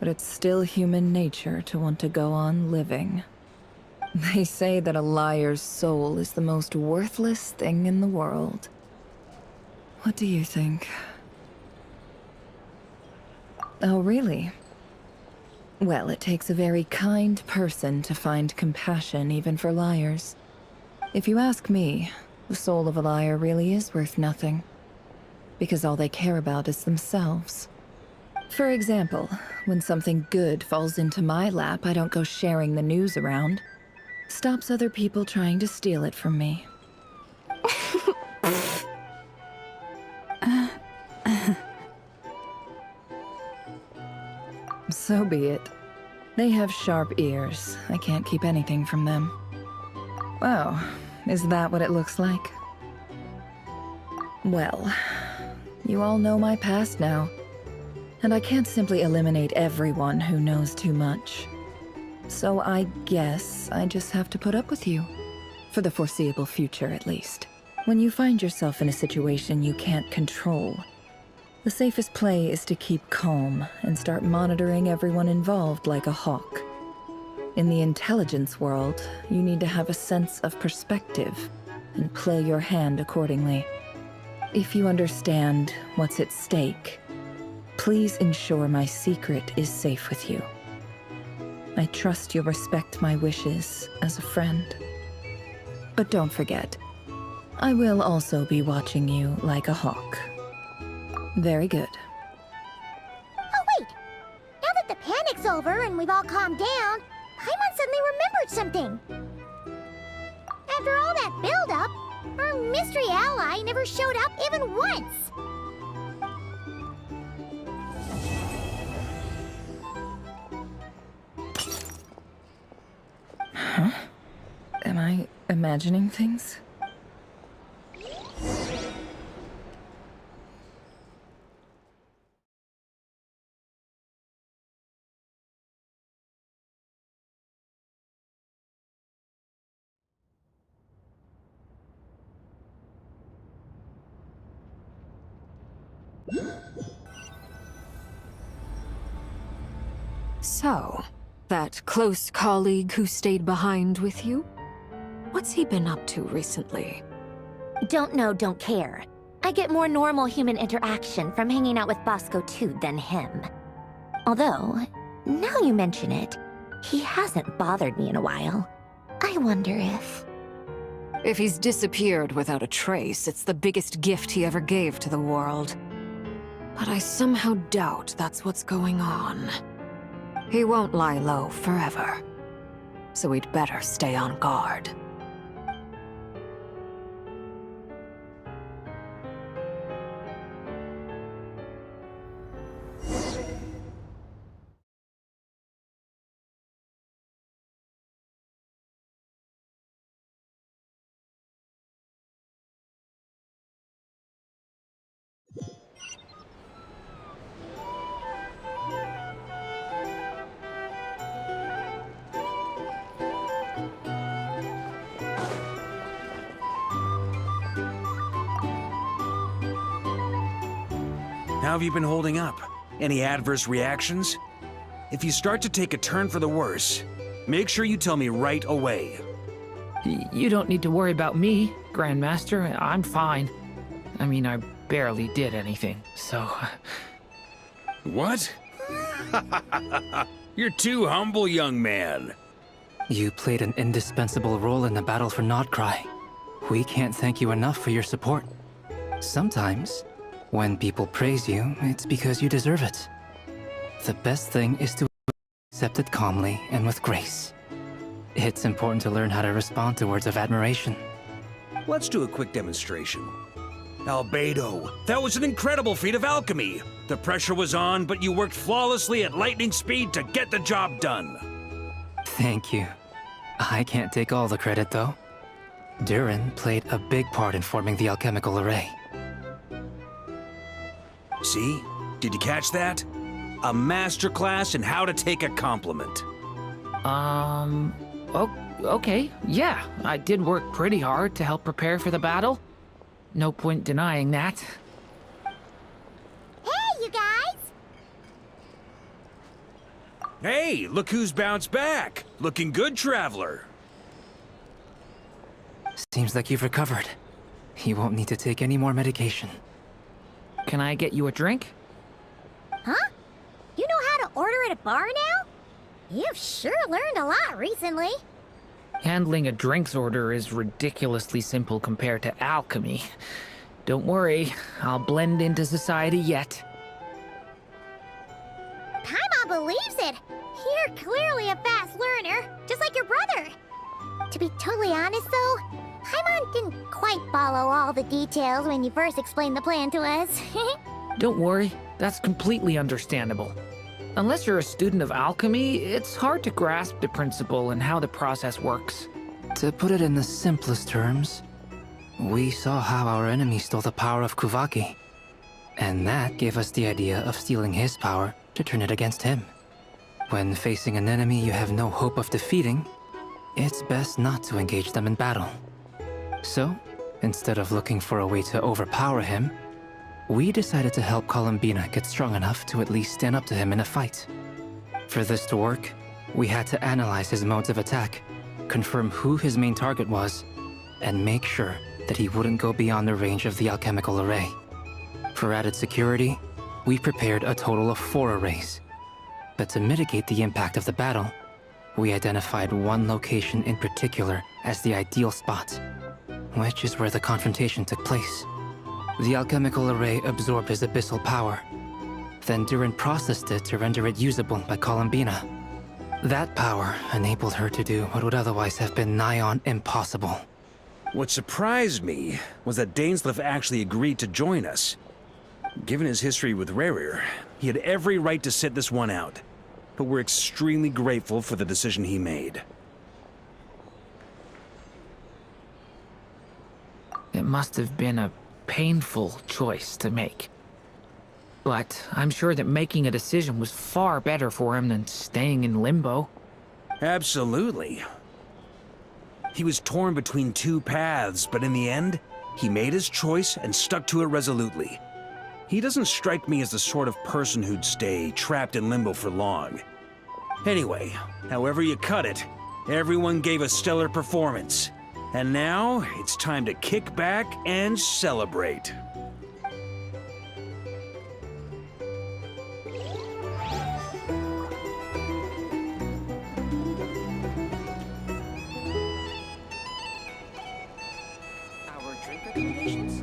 but it's still human nature to want to go on living. They say that a liar's soul is the most worthless thing in the world. What do you think? Oh, really? Well, it takes a very kind person to find compassion even for liars. If you ask me, the soul of a liar really is worth nothing. Because all they care about is themselves. For example, when something good falls into my lap, I don't go sharing the news around. Stops other people trying to steal it from me. So be it. They have sharp ears. I can't keep anything from them. Wow, is that what it looks like? Well, you all know my past now. And I can't simply eliminate everyone who knows too much. So I guess I just have to put up with you. For the foreseeable future, at least. When you find yourself in a situation you can't control, the safest play is to keep calm and start monitoring everyone involved like a hawk. In the intelligence world, you need to have a sense of perspective and play your hand accordingly. If you understand what's at stake, please ensure my secret is safe with you. I trust you'll respect my wishes as a friend. But don't forget, I will also be watching you like a hawk. Very good. Oh wait! Now that the panic's over and we've all calmed down, Paimon suddenly remembered something. After all that build-up, our mystery ally never showed up even once! Huh? Am I imagining things? So, that close colleague who stayed behind with you? What's he been up to recently? Don't know, don't care. I get more normal human interaction from hanging out with Bosco too than him. Although, now you mention it, he hasn't bothered me in a while. I wonder if... If he's disappeared without a trace, it's the biggest gift he ever gave to the world. But I somehow doubt that's what's going on. He won't lie low forever. So we'd better stay on guard. How have you been holding up? Any adverse reactions? If you start to take a turn for the worse, make sure you tell me right away. You don't need to worry about me, Grandmaster. I'm fine. I mean, I barely did anything, so... What? You're too humble, young man. You played an indispensable role in the battle for Nodcry. We can't thank you enough for your support. Sometimes, when people praise you, it's because you deserve it. The best thing is to accept it calmly and with grace. It's important to learn how to respond to words of admiration. Let's do a quick demonstration. Albedo, that was an incredible feat of alchemy. The pressure was on, but you worked flawlessly at lightning speed to get the job done. Thank you. I can't take all the credit, though. Durin played a big part in forming the alchemical array. See? Did you catch that? A masterclass in how to take a compliment. Okay, yeah. I did work pretty hard to help prepare for the battle. No point denying that. Hey, you guys! Hey, look who's bounced back. Looking good, Traveler. Seems like you've recovered. You won't need to take any more medication. Can I get you a drink? Huh? You know how to order at a bar now? You've sure learned a lot recently. Handling a drinks order is ridiculously simple compared to alchemy. Don't worry, I'll blend into society yet. Paimon believes it. You're clearly a fast learner, just like your brother. To be totally honest, though, Paimon didn't quite follow all the details when you first explained the plan to us. Don't worry, that's completely understandable. Unless you're a student of alchemy, it's hard to grasp the principle and how the process works. To put it in the simplest terms, we saw how our enemy stole the power of Kuvaki. And that gave us the idea of stealing his power to turn it against him. When facing an enemy you have no hope of defeating, it's best not to engage them in battle. So, instead of looking for a way to overpower him, we decided to help Columbina get strong enough to at least stand up to him in a fight. For this to work, we had to analyze his modes of attack, confirm who his main target was, and make sure that he wouldn't go beyond the range of the alchemical array. For added security, we prepared a total of 4 arrays. But to mitigate the impact of the battle, we identified one location in particular as the ideal spot, which is where the confrontation took place. The alchemical array absorbed his abyssal power. Then Durin processed it to render it usable by Columbina. That power enabled her to do what would otherwise have been nigh on impossible. What surprised me was that Dainsleif actually agreed to join us. Given his history with Rerir, he had every right to sit this one out. But we're extremely grateful for the decision he made. It must have been a painful choice to make. But I'm sure that making a decision was far better for him than staying in limbo. Absolutely. He was torn between 2 paths, but in the end, he made his choice and stuck to it resolutely. He doesn't strike me as the sort of person who'd stay trapped in limbo for long. Anyway, however you cut it, everyone gave a stellar performance. And now, it's time to kick back and celebrate. Our drink recommendations?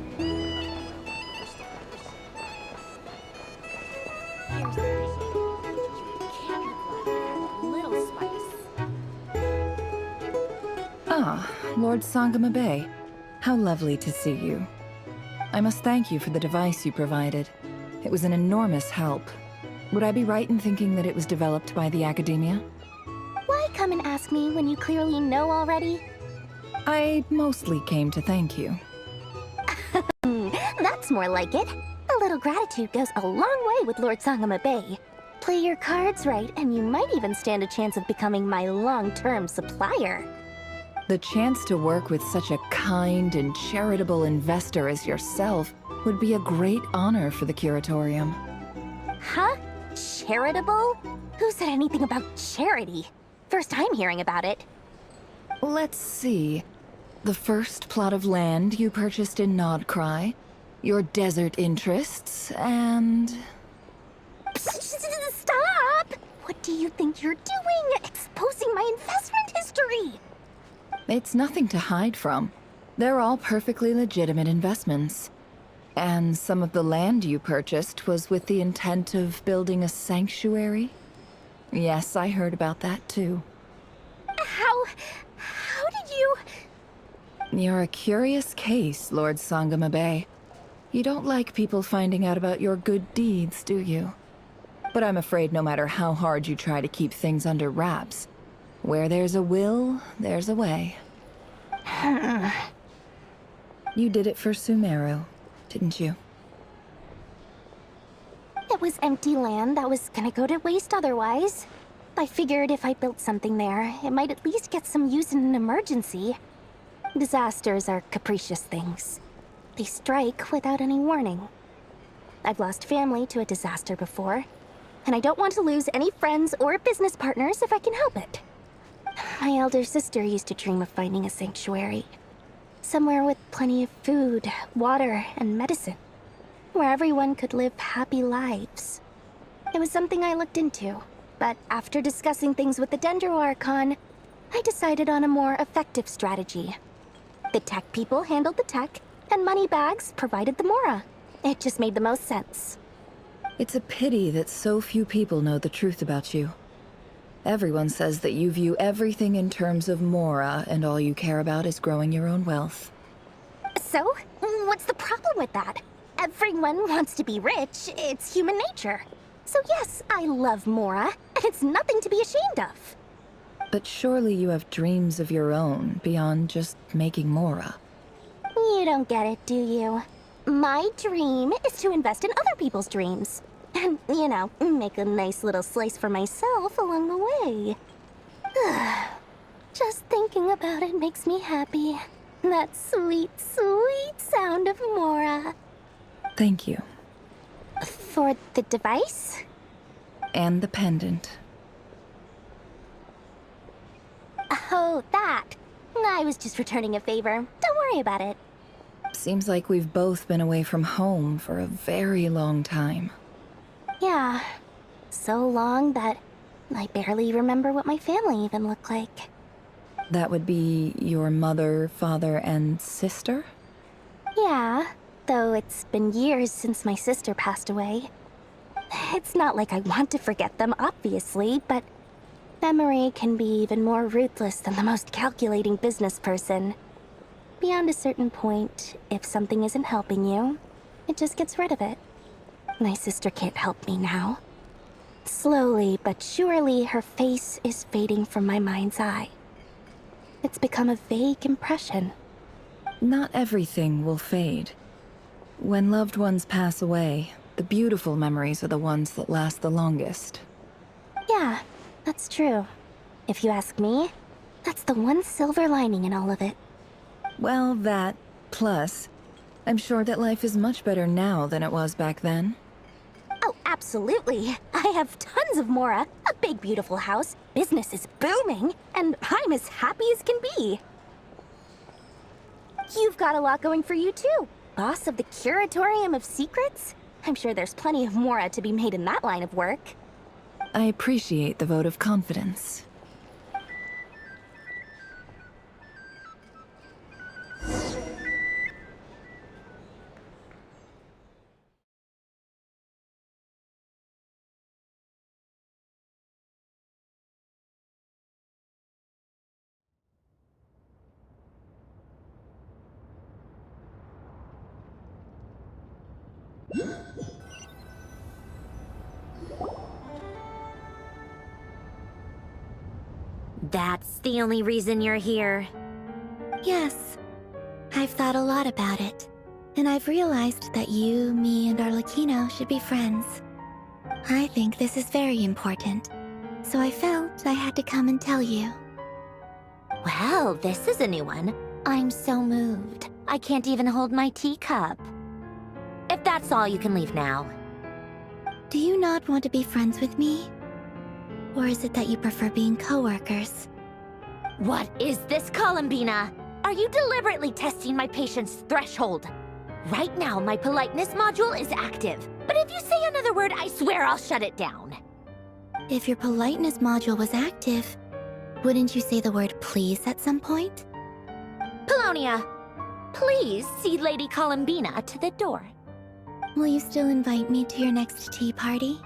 Here's the candy flood, little spice. Ah, Lord Sangama Bay. How lovely to see you. I must thank you for the device you provided. It was an enormous help. Would I be right in thinking that it was developed by the academia? Why come and ask me when you clearly know already? I mostly came to thank you. That's more like it. A little gratitude goes a long way with Lord Sangama Bay. Play your cards right, and you might even stand a chance of becoming my long-term supplier. The chance to work with such a kind and charitable investor as yourself would be a great honor for the Curatorium. Huh? Charitable? Who said anything about charity? First time hearing about it. Let's see. The first plot of land you purchased in Nodcry, your desert interests, and... Stop! What do you think you're doing? Exposing my investment history! It's nothing to hide from. They're all perfectly legitimate investments. And some of the land you purchased was with the intent of building a sanctuary? Yes, I heard about that too. How did you... You're a curious case, Lord Sangama Bay. You don't like people finding out about your good deeds, do you? But I'm afraid no matter how hard you try to keep things under wraps, where there's a will, there's a way. You did it for Sumeru, didn't you? It was empty land that was gonna go to waste otherwise. I figured if I built something there, it might at least get some use in an emergency. Disasters are capricious things. They strike without any warning. I've lost family to a disaster before, and I don't want to lose any friends or business partners if I can help it. My elder sister used to dream of finding a sanctuary. Somewhere with plenty of food, water, and medicine. Where everyone could live happy lives. It was something I looked into, But after discussing things with the Dendro Archon, I decided on a more effective strategy. The tech people handled the tech, and Moneybags provided the Mora. It just made the most sense. It's a pity that so few people know the truth about you. Everyone says that you view everything in terms of Mora, and all you care about is growing your own wealth. So, what's the problem with that? Everyone wants to be rich. It's human nature. So yes, I love Mora, and it's nothing to be ashamed of. But surely you have dreams of your own beyond just making Mora. You don't get it, do you? My dream is to invest in other people's dreams. And, you know, make a nice little slice for myself along the way. Just thinking about it makes me happy. That sweet, sweet sound of Mora. Thank you. For the device? And the pendant. Oh, that. I was just returning a favor. Don't worry about it. Seems like we've both been away from home for a very long time. Yeah. So long that I barely remember what my family even looked like. That would be your mother, father, and sister? Yeah, though it's been years since my sister passed away. It's not like I want to forget them, obviously, but memory can be even more ruthless than the most calculating business person. Beyond a certain point, if something isn't helping you, it just gets rid of it. My sister can't help me now. Slowly but surely, her face is fading from my mind's eye. It's become a vague impression. Not everything will fade. When loved ones pass away, the beautiful memories are the ones that last the longest. Yeah, that's true. If you ask me, that's the one silver lining in all of it. Well, that, plus, I'm sure that life is much better now than it was back then. Oh, absolutely. I have tons of Mora, a big beautiful house, business is booming, and I'm as happy as can be. You've got a lot going for you too. Boss of the Curatorium of Secrets? I'm sure there's plenty of Mora to be made in that line of work. I appreciate the vote of confidence. That's the only reason you're here. Yes. I've thought a lot about it. And I've realized that you, me, and Arlecchino should be friends. I think this is very important. So I felt I had to come and tell you. Well, this is a new one. I'm so moved. I can't even hold my teacup. If that's all, you can leave now. Do you not want to be friends with me? Or is it that you prefer being co-workers? What is this, Columbina? Are you deliberately testing my patience threshold? Right now, my politeness module is active. But if you say another word, I swear I'll shut it down. If your politeness module was active, wouldn't you say the word please at some point? Polonia, please see Lady Columbina to the door. Will you still invite me to your next tea party?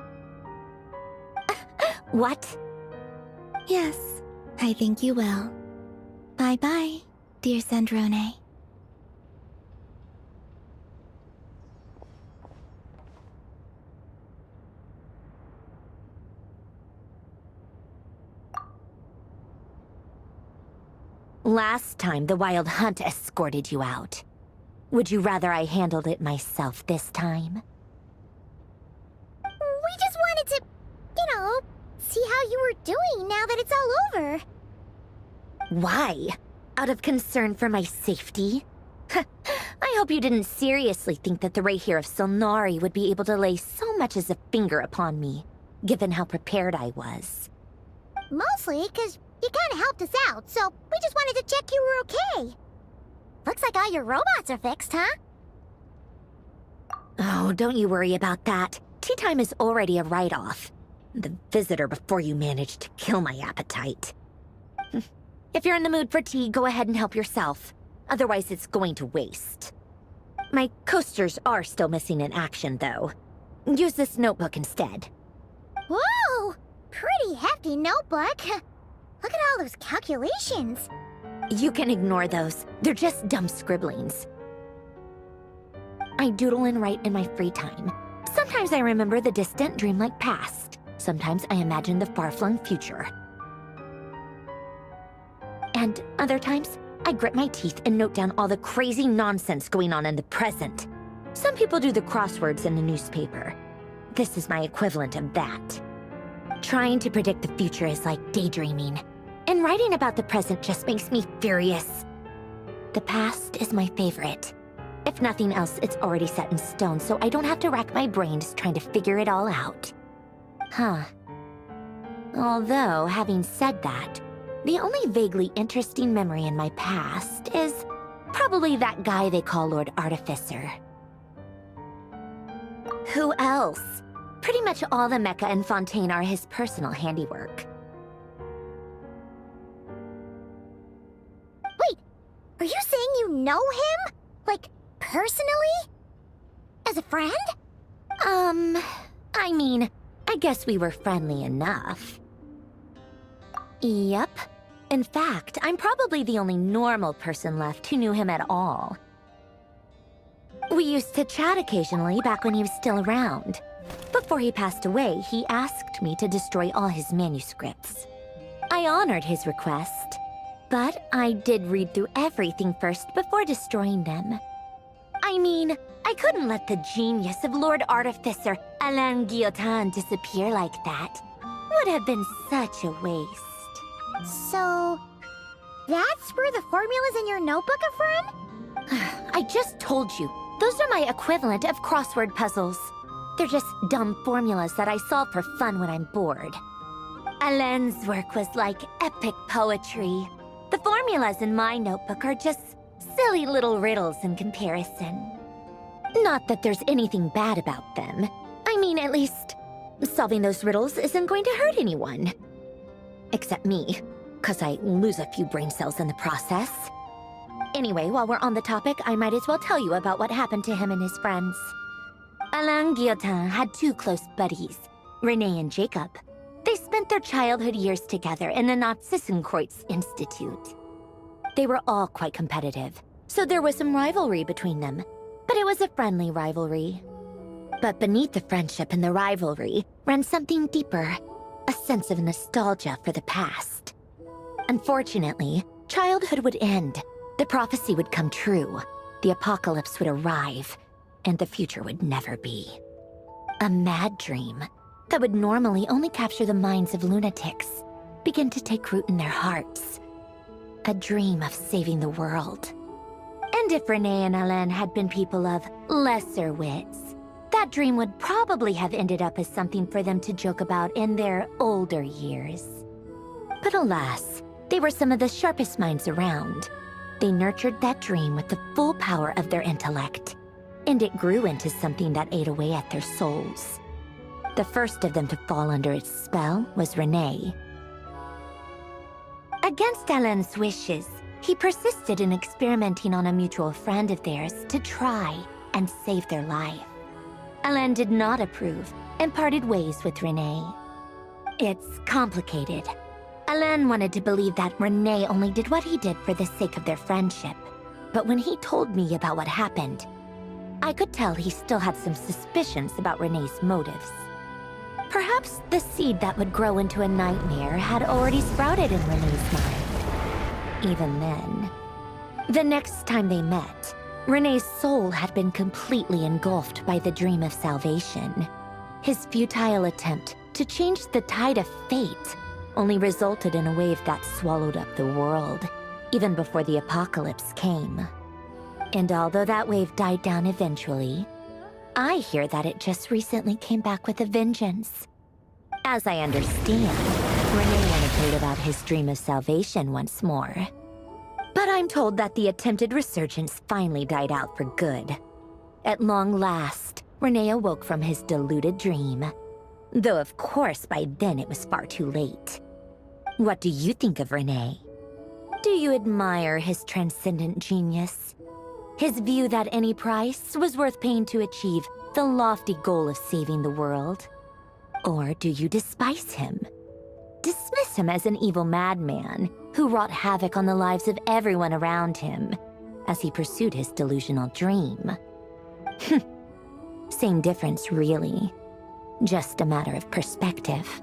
What? Yes, I think you will. Bye-bye, dear Sandrone. Last time, the Wild Hunt escorted you out. Would you rather I handled it myself this time? We just wanted to, see how you were doing now that it's all over. Why? Out of concern for my safety? I hope you didn't seriously think that the Rayhir of Silnari would be able to lay so much as a finger upon me, given how prepared I was. Mostly because you kind of helped us out, so we just wanted to check you were okay. Looks like all your robots are fixed, huh? Oh, don't you worry about that. Tea time is already a write-off. the visitor before you managed to kill my appetite. If you're in the mood for tea, go ahead and help yourself. Otherwise, it's going to waste. My coasters are still missing in action, though. Use this notebook instead. Whoa! Pretty hefty notebook. Look at all those calculations. You can ignore those. They're just dumb scribblings. I doodle and write in my free time. Sometimes I remember the distant, dreamlike past. Sometimes I imagine the far-flung future. And other times, I grit my teeth and note down all the crazy nonsense going on in the present. Some people do the crosswords in the newspaper. This is my equivalent of that. Trying to predict the future is like daydreaming, and writing about the present just makes me furious. The past is my favorite. If nothing else, it's already set in stone, so I don't have to rack my brains trying to figure it all out. Huh. Although, having said that, the only vaguely interesting memory in my past is probably that guy they call Lord Artificer. Who else? Pretty much all the mecha and Fontaine are his personal handiwork. Wait, are you saying you know him? Like, personally? As a friend? I mean, I guess we were friendly enough. Yep. In fact, I'm probably the only normal person left who knew him at all. We used to chat occasionally back when he was still around. Before he passed away, he asked me to destroy all his manuscripts. I honored his request, but I did read through everything first before destroying them. I mean, I couldn't let the genius of Lord Artificer Alain Guillotin disappear like that. Would have been such a waste. So, that's where the formulas in your notebook are from? I just told you, those are my equivalent of crossword puzzles. They're just dumb formulas that I solve for fun when I'm bored. Alain's work was like epic poetry. The formulas in my notebook are just silly little riddles in comparison. Not that there's anything bad about them. I mean, at least, solving those riddles isn't going to hurt anyone. Except me, 'cause I lose a few brain cells in the process. Anyway, while we're on the topic, I might as well tell you about what happened to him and his friends. Alain Guillotin had two close buddies, Renee and Jacob. They spent their childhood years together in the Narzissenkreuz Institute. They were all quite competitive, so there was some rivalry between them, but it was a friendly rivalry. But beneath the friendship and the rivalry ran something deeper, a sense of nostalgia for the past. Unfortunately, childhood would end, the prophecy would come true, the apocalypse would arrive, and the future would never be. A mad dream that would normally only capture the minds of lunatics began to take root in their hearts. A dream of saving the world. And if Renee and Alain had been people of lesser wits, that dream would probably have ended up as something for them to joke about in their older years. But alas, they were some of the sharpest minds around. They nurtured that dream with the full power of their intellect, and it grew into something that ate away at their souls. The first of them to fall under its spell was Renee. Against Alain's wishes, he persisted in experimenting on a mutual friend of theirs to try and save their life. Alain did not approve and parted ways with Renee. It's complicated. Alain wanted to believe that Renee only did what he did for the sake of their friendship. But when he told me about what happened, I could tell he still had some suspicions about Renee's motives. Perhaps the seed that would grow into a nightmare had already sprouted in Renee's mind. Even then. The next time they met, Renee's soul had been completely engulfed by the dream of salvation. His futile attempt to change the tide of fate only resulted in a wave that swallowed up the world, even before the apocalypse came. And although that wave died down eventually, I hear that it just recently came back with a vengeance. As I understand, Renee wanted to live out his dream of salvation once more. But I'm told that the attempted resurgence finally died out for good. At long last, Renee awoke from his deluded dream. Though of course by then it was far too late. What do you think of Renee? Do you admire his transcendent genius? His view that any price was worth paying to achieve the lofty goal of saving the world? Or do you despise him? Dismiss him as an evil madman who wrought havoc on the lives of everyone around him as he pursued his delusional dream? Same difference, really. Just a matter of perspective.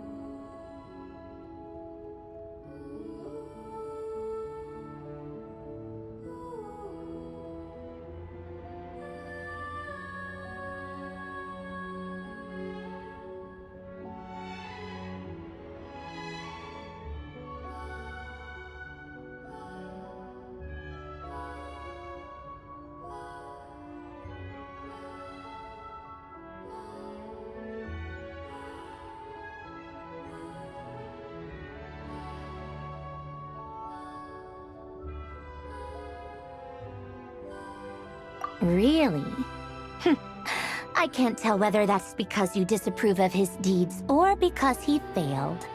Really? I can't tell whether that's because you disapprove of his deeds or because he failed.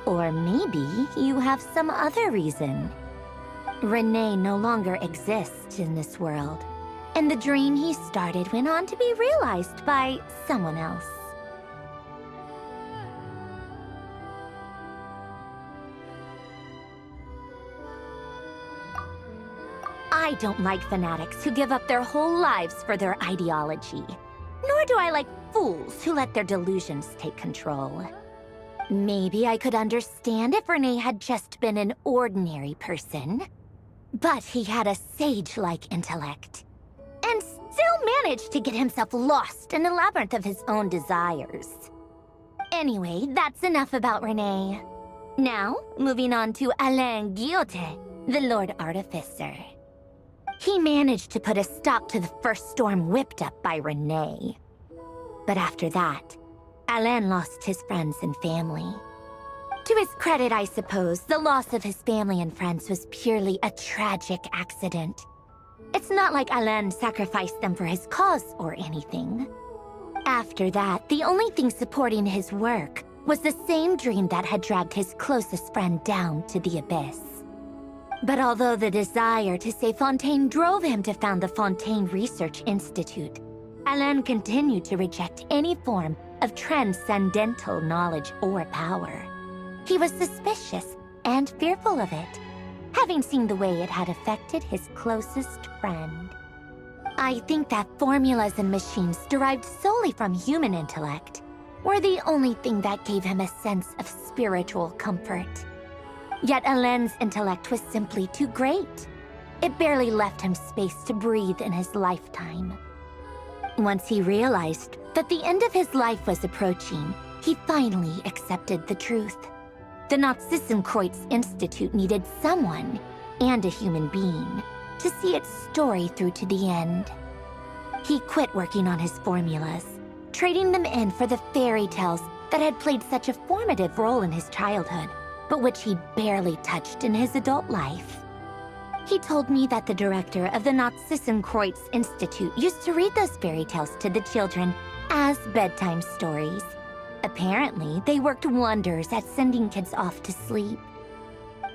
Or maybe you have some other reason. Renee no longer exists in this world, and the dream he started went on to be realized by someone else. I don't like fanatics who give up their whole lives for their ideology. Nor do I like fools who let their delusions take control. Maybe I could understand if Renee had just been an ordinary person. But he had a sage-like intellect. And still managed to get himself lost in the labyrinth of his own desires. Anyway, that's enough about Renee. Now, moving on to Alain Guillotin, the Lord Artificer. He managed to put a stop to the first storm whipped up by Renee. But after that, Alain lost his friends and family. To his credit, I suppose, the loss of his family and friends was purely a tragic accident. It's not like Alain sacrificed them for his cause or anything. After that, the only thing supporting his work was the same dream that had dragged his closest friend down to the abyss. But although the desire to save Fontaine drove him to found the Fontaine Research Institute, Alain continued to reject any form of transcendental knowledge or power. He was suspicious and fearful of it, having seen the way it had affected his closest friend. I think that formulas and machines derived solely from human intellect were the only thing that gave him a sense of spiritual comfort. Yet Alain's intellect was simply too great. It barely left him space to breathe in his lifetime. Once he realized that the end of his life was approaching, he finally accepted the truth. The Nazissenkreuz Institute needed someone, and a human being, to see its story through to the end. He quit working on his formulas, trading them in for the fairy tales that had played such a formative role in his childhood, but which he barely touched in his adult life. He told me that the director of the Nazissenkreuz Institute used to read those fairy tales to the children as bedtime stories. Apparently, they worked wonders at sending kids off to sleep.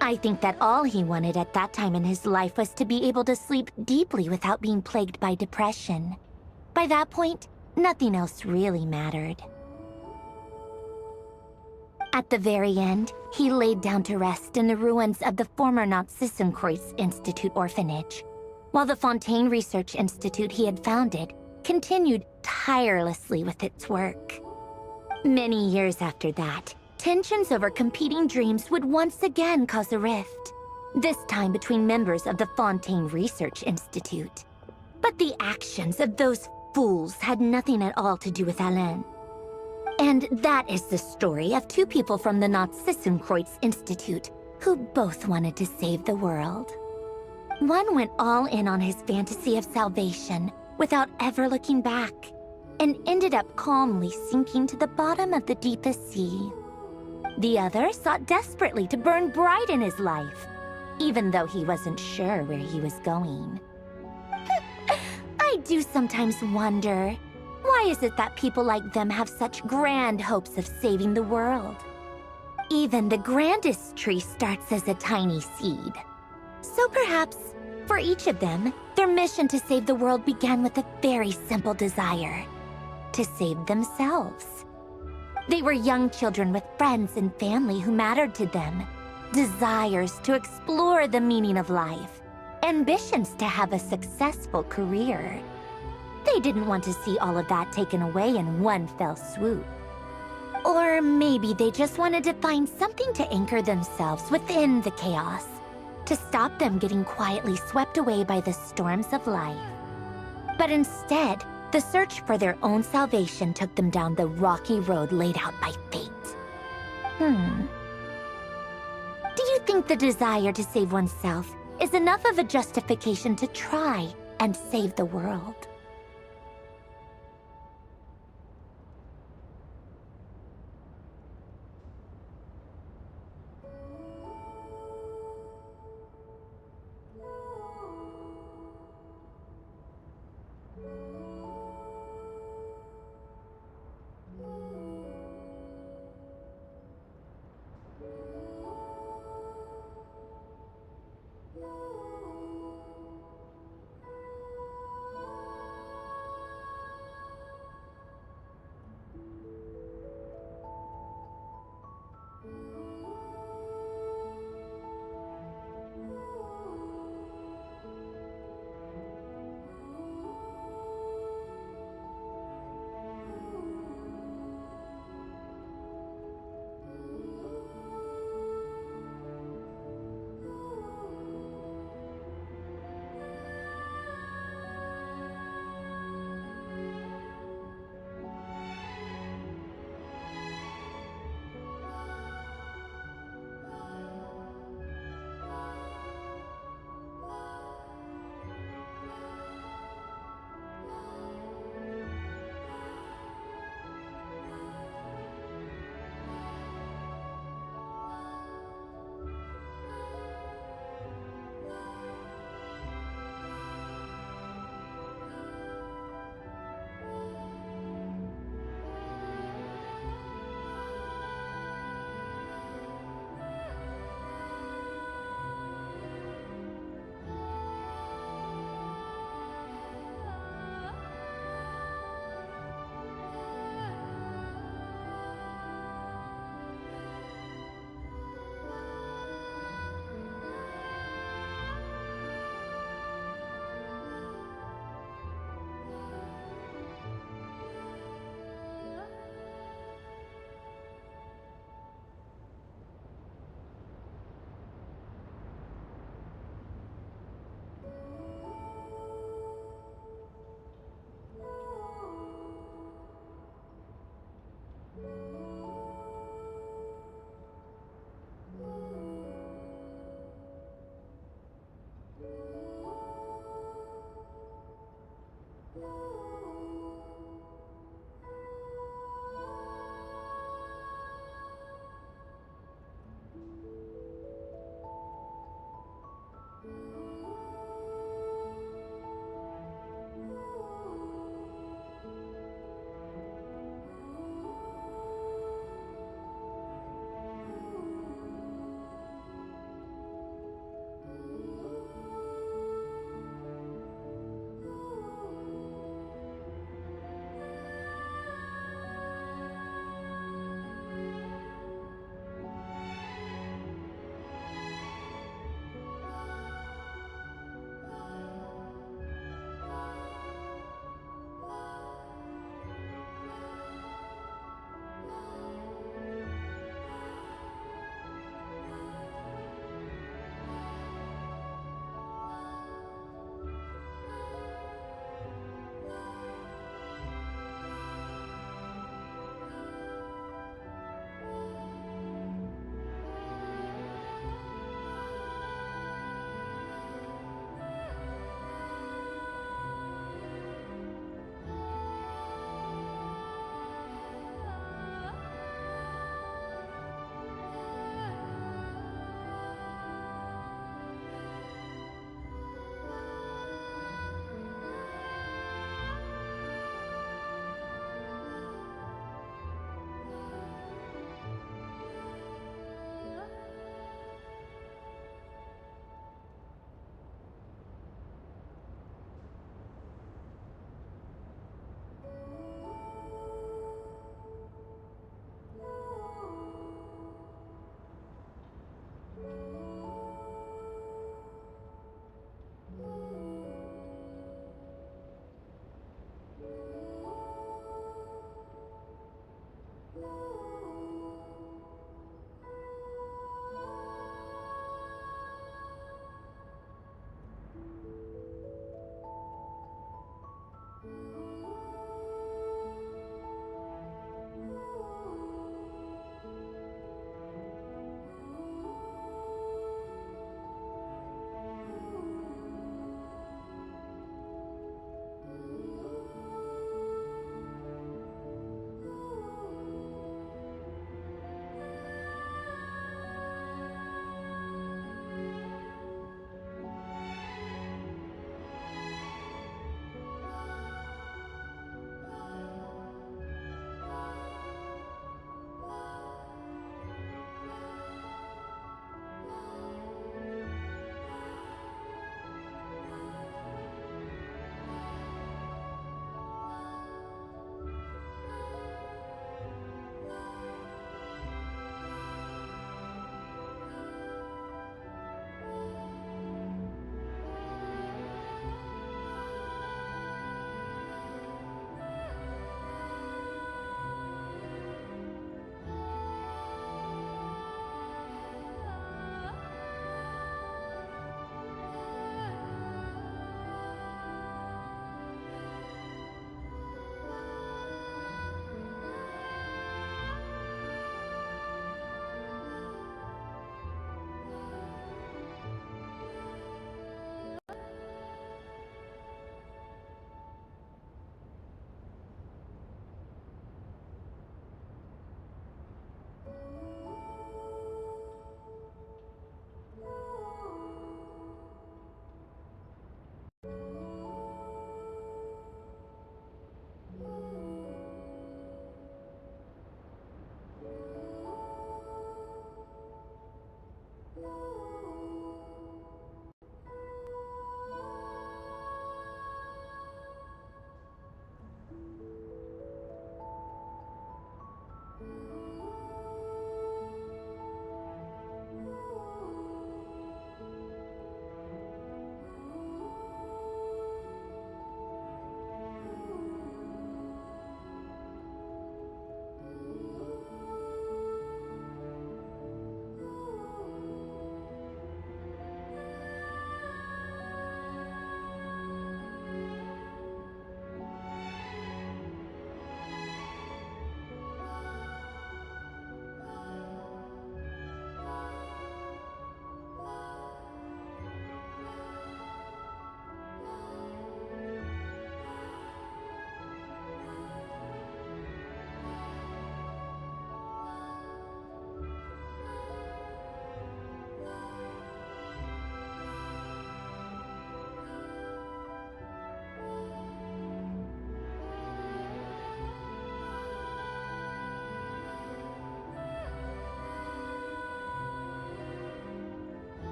I think that all he wanted at that time in his life was to be able to sleep deeply without being plagued by depression. By that point, nothing else really mattered. At the very end, he laid down to rest in the ruins of the former Nazissenkreuz Institute orphanage, while the Fontaine Research Institute he had founded continued tirelessly with its work. Many years after that, tensions over competing dreams would once again cause a rift, this time between members of the Fontaine Research Institute. But the actions of those fools had nothing at all to do with Alain. And that is the story of two people from the Nazissenkreuz Institute who both wanted to save the world. One went all in on his fantasy of salvation without ever looking back, and ended up calmly sinking to the bottom of the deepest sea. The other sought desperately to burn bright in his life, even though he wasn't sure where he was going. I do sometimes wonder, Why is it that people like them have such grand hopes of saving the world? Even the grandest tree starts as a tiny seed. So perhaps, for each of them, their mission to save the world began with a very simple desire: to save themselves. They were young children with friends and family who mattered to them, desires to explore the meaning of life, ambitions to have a successful career. They didn't want to see all of that taken away in one fell swoop. Or maybe they just wanted to find something to anchor themselves within the chaos, to stop them getting quietly swept away by the storms of life. But instead, the search for their own salvation took them down the rocky road laid out by fate. Do you think the desire to save oneself is enough of a justification to try and save the world?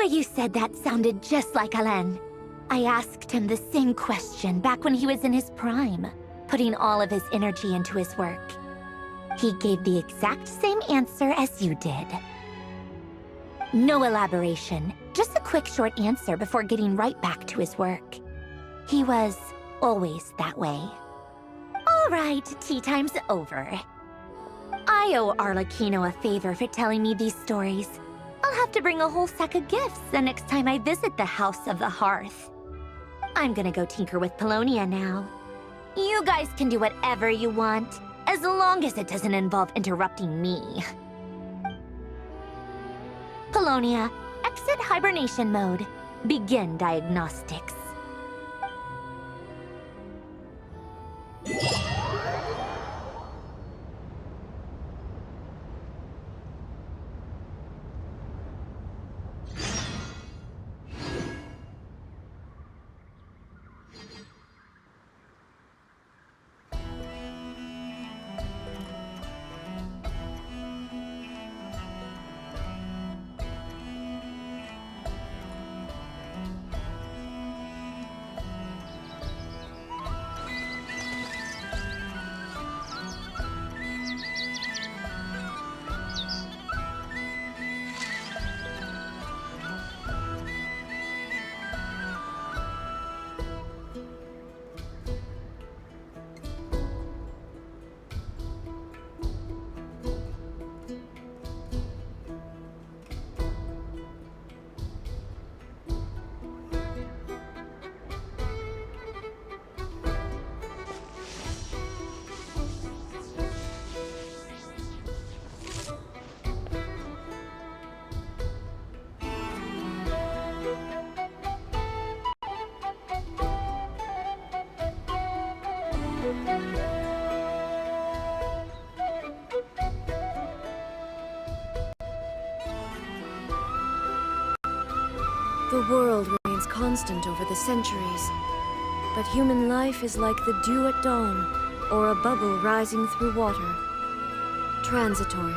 What you said that sounded just like Alain. I asked him the same question back when he was in his prime, putting all of his energy into his work. He gave the exact same answer as you did. No elaboration, just a quick short answer before getting right back to his work. He was always that way. All right, tea time's over. I owe Arlecchino a favor for telling me these stories. I'll have to bring a whole sack of gifts the next time I visit the House of the Hearth. I'm gonna go tinker with Polonia now. You guys can do whatever you want, as long as it doesn't involve interrupting me. Polonia, exit hibernation mode. Begin diagnostics. The world remains constant over the centuries, but human life is like the dew at dawn, or a bubble rising through water. Transitory,